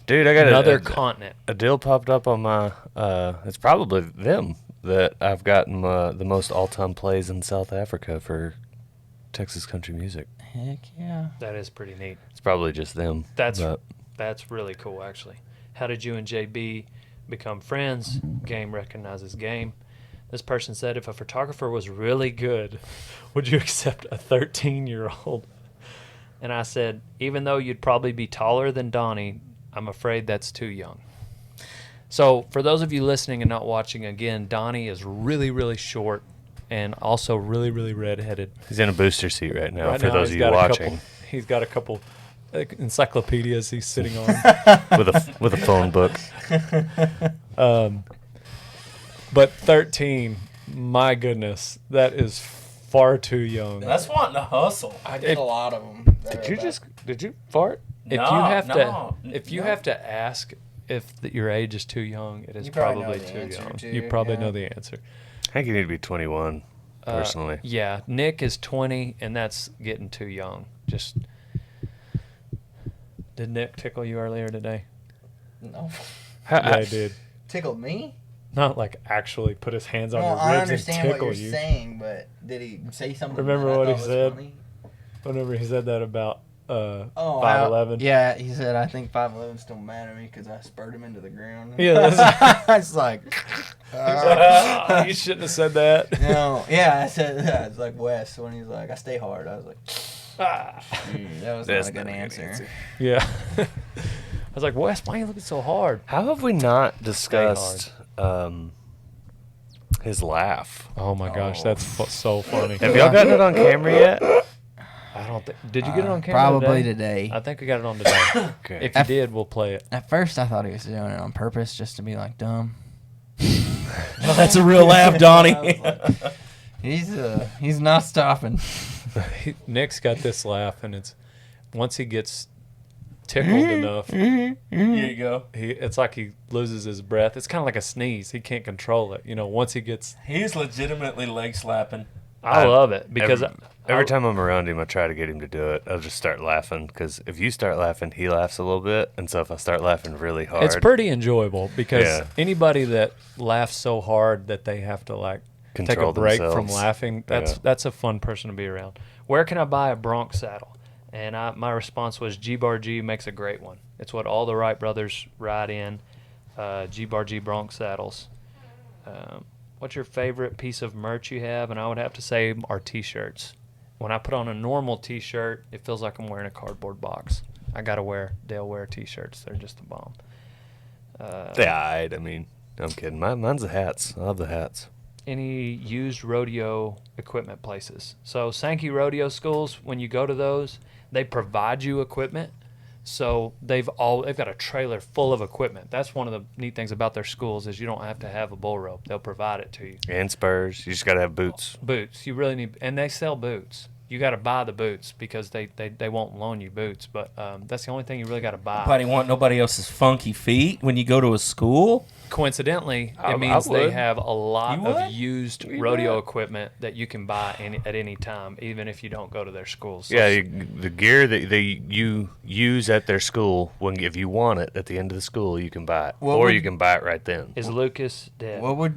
Dude, I got another a continent. deal popped up on my. It's probably them that I've gotten the most all-time plays in South Africa for Texas country music. Heck yeah. That is pretty neat. It's probably just them. That's but That's really cool, actually. How did you and JB become friends? Game recognizes game. This person said, if a photographer was really good, would you accept a 13-year-old? And I said, even though you'd probably be taller than Donnie, I'm afraid that's too young. So for those of you listening and not watching, again, Donnie is really, really short and also really, really redheaded. he's in a booster seat right now. Right for now, those he's of you got a watching, he's got a couple encyclopedias he's sitting on. with a phone book. But 13, my goodness, that is far too young. That's wanting to hustle. I did a lot of them. Did you fart? If No, you have no, to no. have to ask if your age is too young, it is You probably know probably the too answer, young. too, You probably yeah. know the answer. I think you need to be 21, personally. Yeah, Nick is 20, and that's getting too young. Just did Nick tickle you earlier today? No. Yeah, I did. Tickled me? Not like actually put his hands on Well, your I ribs and understand what tickle you're you. saying, but did he say something? Remember that I what he thought was said? funny? Whenever he said that about 5'11". 5'11". Yeah, he said, I think 5'11" don't matter to me because I spurred him into the ground. Yeah, that's, It's like, you shouldn't have said that. no. Yeah, I said that. It's like Wes when he's like, I stay hard. I was like, that was That's not a good not a good answer. answer. Yeah. I was like, Wes, why are you looking so hard? How have we not discussed his laugh? Oh my gosh, that's so funny. Have y'all gotten it on camera yet? I don't think. Did you get it on camera? Probably today? today. I think we got it on today. Okay. If you did, we'll play it. At first, I thought he was doing it on purpose just to be like dumb. Well, that's a real laugh, Donnie. He's not stopping. Nick's got this laugh, and it's once he gets tickled enough, Here you go. it's like he loses his breath. It's kind of like a sneeze. He can't control it. You know, once he gets, He's legitimately leg slapping. I love it because Every time I'm around him, I try to get him to do it. I'll just start laughing because if you start laughing, he laughs a little bit, and so if I start laughing really hard, it's pretty enjoyable because Yeah. anybody that laughs so hard that they have to like Control take a break from themselves. laughing, that's a fun person to be around. Where can I buy a bronc saddle? And my response was G-Bar G makes a great one. It's what all the Wright brothers ride in, G-Bar G bronc saddles. What's your favorite piece of merch you have? And I would have to say our T-shirts. When I put on a normal T-shirt, it feels like I'm wearing a cardboard box. I gotta wear Dale Wear T-shirts. They're just a bomb. I mean, I'm kidding. Mine's the hats. I love the hats. Any used rodeo equipment places. So Sankey rodeo schools, when you go to those, they provide you equipment. So they've got a trailer full of equipment. That's one of the neat things about their schools is you don't have to have a bull rope. They'll provide it to you. And spurs. You just got to have boots. Boots. You really need, and they sell boots. You got to buy the boots because they won't loan you boots. But that's the only thing you really got to buy. Nobody want nobody else's funky feet when you go to a school. Coincidentally, I it means they would. have a lot You of would? used You rodeo bet. equipment that you can buy at any time, even if you don't go to their schools. So Yeah, the gear that you use at their school, if you want it at the end of the school, you can buy it. What or would- you can buy it right then. Is Lucas dead? What would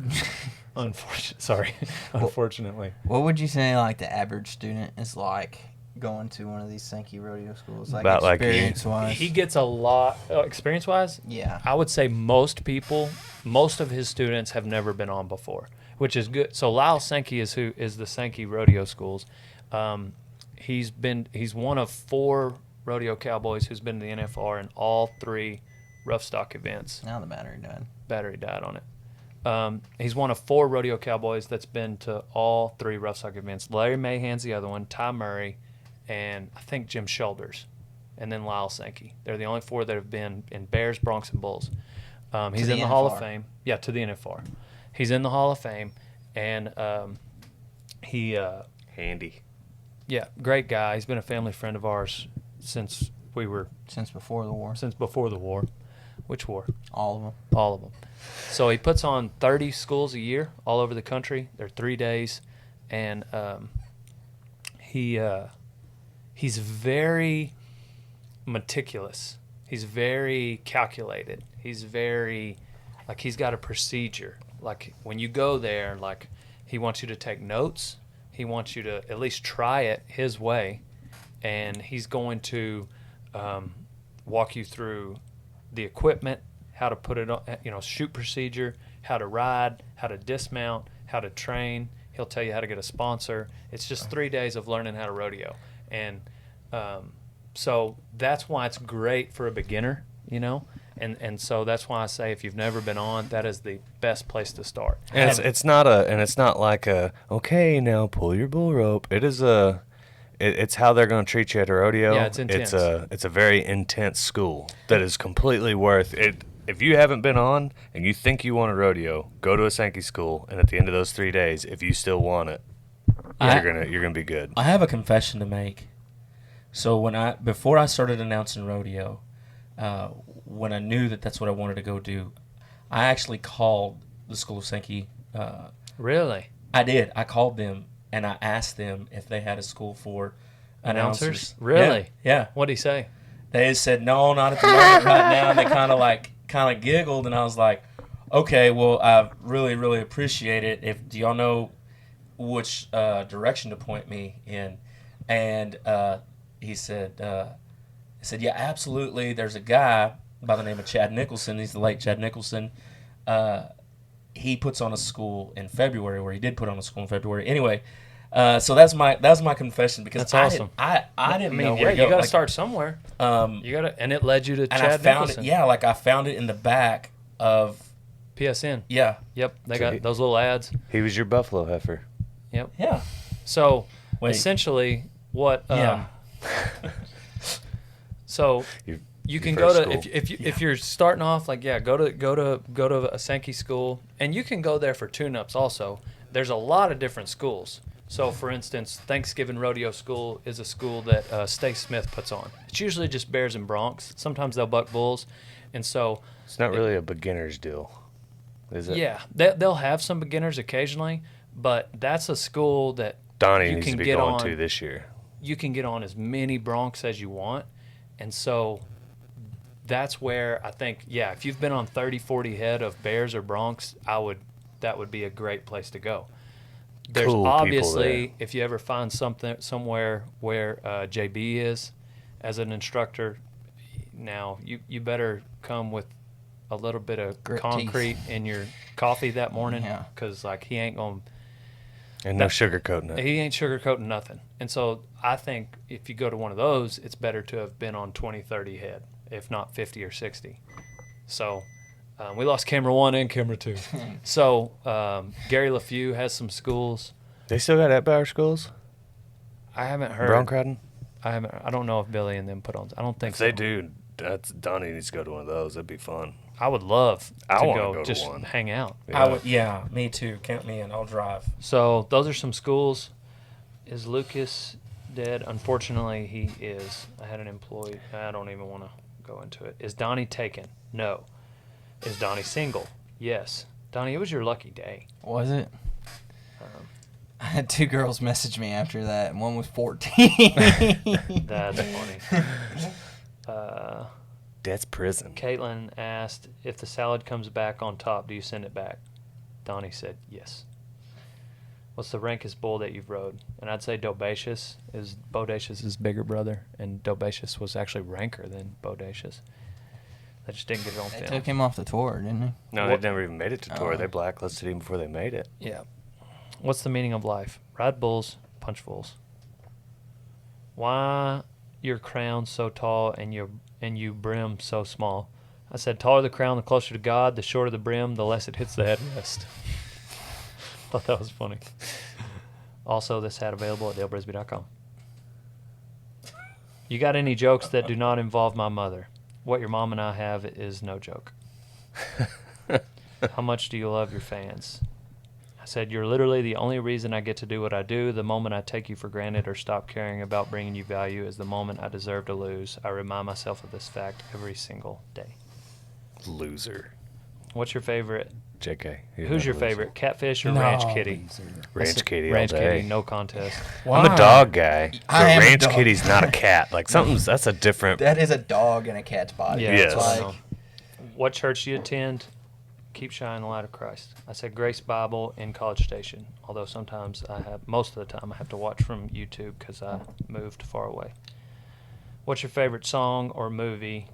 Unfortunately. what would you say like the average student is like going to one of these Sankey rodeo schools? Like About like you. experience wise. He gets a lot experience-wise. Yeah. I would say most of his students have never been on before, which is good. So Lyle Sankey is the Sankey rodeo schools. He's one of 4 rodeo cowboys who's been to the NFR in all 3 rough stock events. Now the battery died. Battery died on it. He's one of 4 rodeo cowboys that's been to all 3 rough stock events. Larry Mahan's the other one, Ty Murray, and I think Jim Shoulders, and then Lyle Sankey. They're the only 4 that have been in Bears, Bronx, and Bulls. He's the in the Hall of NFR. Fame. Yeah, to the NFR. He's in the Hall of Fame, and he Handy. yeah, great guy. He's been a family friend of ours since Before the war. before the war. Which war? All of them. All of them. So he puts on 30 schools a year all over the country. They're 3 days, and he's very meticulous. He's very calculated. He's very he's got a procedure. Like when you go there, like he wants you to take notes. He wants you to at least try it his way, and he's going to walk you through the equipment, how to put it on, shoot procedure, how to ride, how to dismount, how to train. He'll tell you how to get a sponsor. It's just 3 days of learning how to rodeo. And so that's why it's great for a beginner, And so that's why I say if you've never been on, that is the best place to start. And it's not like okay, now pull your bull rope. It It's how they're going to treat you at a rodeo. Yeah, it's intense. It's a very intense school that is completely worth it. If you haven't been on and you think you want a rodeo, go to a Sankey school, and at the end of those 3 days, if you still want it, you're gonna be good. I have a confession to make. So before I started announcing rodeo, when I knew that that's what I wanted to go do, I actually called the school of Sankey. Really? I did. I called them and I asked them if they had a school for announcers. Really? Yeah. What'd he say? They said no, not at the moment right now. And they kind of giggled, and I was like, okay, well, I really, really appreciate it. Do y'all know which direction to point me in? And he said, yeah, absolutely. There's a guy by the name of Chad Nicholson. He's the late Chad Nicholson. He puts on a school in February, where he did put on a school in February. Anyway, so that's my confession, because That's awesome. I didn't know where to you go. got to start somewhere. You got to, and it led you to And Chad I found Nicholson. it. Yeah, like I found it in the back of. PSN. Yeah. Yep, they So got those little ads. He was your buffalo heifer. Yep. Yeah. So Wait. essentially, what? Yeah. So You you can first go to school. if you're starting off, like, yeah, go to a Sankey school, and you can go there for tune-ups also. There's a lot of different schools. So, for instance, Thanksgiving Rodeo School is a school that Stace Smith puts on. It's usually just bears and broncs. Sometimes they'll buck bulls, and so It's not really a beginner's deal, is it? yeah, they'll have some beginners occasionally, but that's a school that Donnie you needs can to be get going on. to this year. You can get on as many broncs as you want, and so that's where I think, yeah, if you've been on 30, 40 head of bears or broncs, that would be a great place to go. There's Cool people obviously, there. if you ever find somewhere where JB is as an instructor, now you better come with a little bit of Grit concrete in your coffee that morning, Yeah. because like he ain't gonna And no sugarcoating it. he ain't sugarcoating nothing. And so I think if you go to one of those, it's better to have been on 20, 30 head, if not 50 or 60. So we lost camera 1 and camera 2. So Gary LaFew has some schools. They still got at-bar schools? I haven't heard. Bronc riding? I don't know if Billy and them put on. I don't think If so. they do, Donnie needs to go to one of those. That'd be fun. I would love I to wanna go go to just one. hang out. Yeah, me too. Count me in. I'll drive. So those are some schools. Is Lucas dead? Unfortunately, he is. I had an employee. I don't even want to go into it. Is Donnie taken? No. Is Donnie single? Yes. Donnie, it was your lucky day. Was it? I had 2 girls message me after that, and one was 14. That's funny. That's prison. Caitlin asked, if the salad comes back on top, do you send it back? Donnie said, yes. What's the rankest bull that you've rode? And I'd say Bodacious is Bodacious' bigger brother, and Bodacious was actually ranker than Bodacious. I just didn't get it on They film. took him off the tour, didn't they? No, What- they never even made it to tour. Oh. They blacklisted him before they made it. Yeah. What's the meaning of life? Ride bulls, punch bulls. Why your crown so tall and you brim so small? I said, taller the crown, the closer to God. The shorter the brim, the less it hits the headrest. Thought that was funny. Also, this hat available at dalebrisby.com. You got any jokes that do not involve my mother? What your mom and I have is no joke. How much do you love your fans? I said, you're literally the only reason I get to do what I do. The moment I take you for granted or stop caring about bringing you value is the moment I deserve to lose. I remind myself of this fact every single day. Loser. What's your favorite? JK. You're Who's not your a loser. favorite? Catfish or No, Ranch Kitty? Ranch Kitty Ranch all day. Kitty, no contest. I'm a dog guy. But I am a Ranch dog. Kitty's not a cat. Like that's a different. That is a dog in a cat's body. Yeah, Yes. that's what I Like, know. What church do you attend? Keep shining the light of Christ. I said Grace Bible in College Station. Although sometimes most of the time I have to watch from YouTube because I moved far away. What's your favorite song or movie?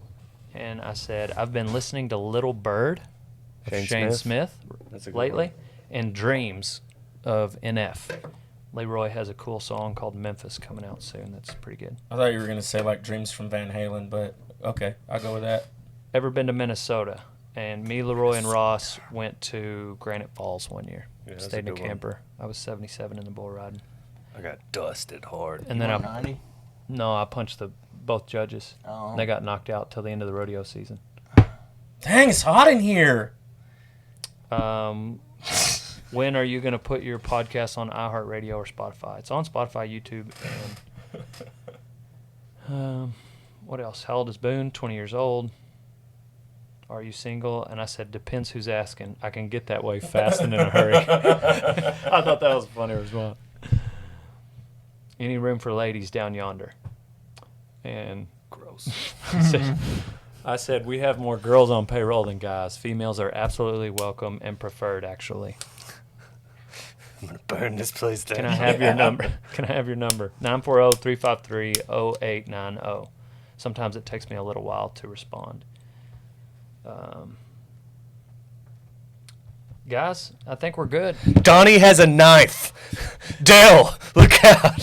And I said I've been listening to Little Bird of Shane Shane Smith? Smith That's a good lately, one. and Dreams of NF. Leroy has a cool song called Memphis coming out soon. That's pretty good. I thought you were gonna say like Dreams from Van Halen, but okay, I'll go with that. Ever been to Minnesota? And me, Leroy, and Ross went to Granite Falls one year. Yeah, that's a Stayed in a good one. camper. I was 77 in the bull riding. I got dusted hard. And then I 190? punched both judges. Oh. They got knocked out till the end of the rodeo season. Dang, it's hot in here. When are you going to put your podcast on iHeartRadio or Spotify? It's on Spotify, YouTube, and what else? How old is Boone? 20 years old. Are you single? And I said, depends who's asking. I can get that way fast and in a hurry. I thought that was a funny response. Any room for ladies down yonder? And Gross. I said, we have more girls on payroll than guys. Females are absolutely welcome and preferred, actually. I'm going to burn this place down. Can I have your number? Can I have your number? 940-353-0890. Sometimes it takes me a little while to respond. Guys, I think we're good. Donnie has a knife. Dale, look out.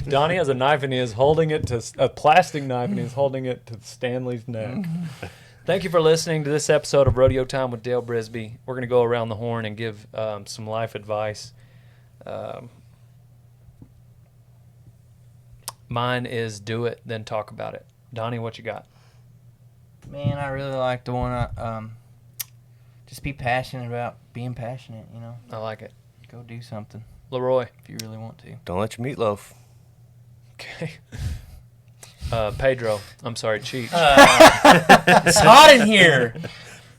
Donnie has a knife and he is holding it to a plastic knife and he's holding it to Stanley's neck. Thank you for listening to this episode of Rodeo Time with Dale Brisby. We're going to go around the horn and give some life advice. Mine is do it, then talk about it. Donnie, what you got? Man, I really like the one. Just be passionate about being passionate. You know, I like it. go do something Leroy. if you really want to. Don't let your meatloaf. Okay. Pedro. I'm sorry, Cheech. It's hot in here.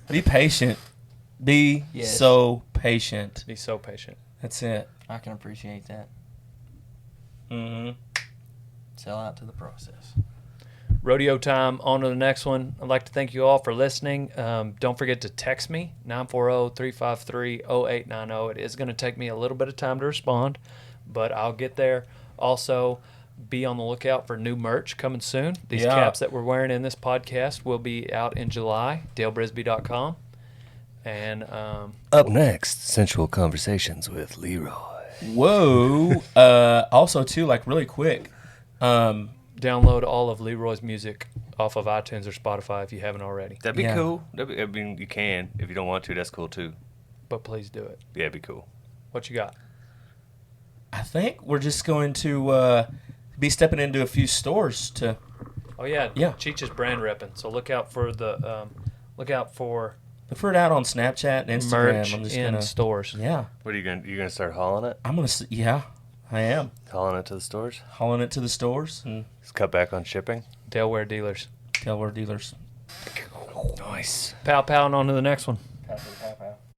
Be patient. Be Yes. so patient. Be so patient. That's it. I can appreciate that. Mm-hmm. Sell out to the process. Rodeo Time. On to the next one. I'd like to thank you all for listening. Don't forget to text me, 940-353-0890. It is going to take me a little bit of time to respond, but I'll get there. Also, be on the lookout for new merch coming soon. These Yeah. caps that we're wearing in this podcast will be out in July, dalebrisby.com. And Up next, Sensual Conversations with Leroy. Whoa. Also, too, like really quick. download all of Leroy's music off of iTunes or Spotify if you haven't already. That'd be Yeah. cool. I mean, you can. If you don't want to, that's cool too. But please do it. Yeah, it'd be cool. What you got? I think we're just going to be stepping into a few stores to. Oh yeah, Yeah. Cheech is brand repping. So look out for the look for Look for it out on Snapchat and Instagram. merch I'm just in gonna. stores. Yeah, What are you gonna start hauling it? I'm gonna. Yeah, I am Hauling it to the stores? hauling it to the stores and Just cut back on shipping. Delaware dealers. Delaware dealers. Nice. Pow pow and on to the next one. Perfect.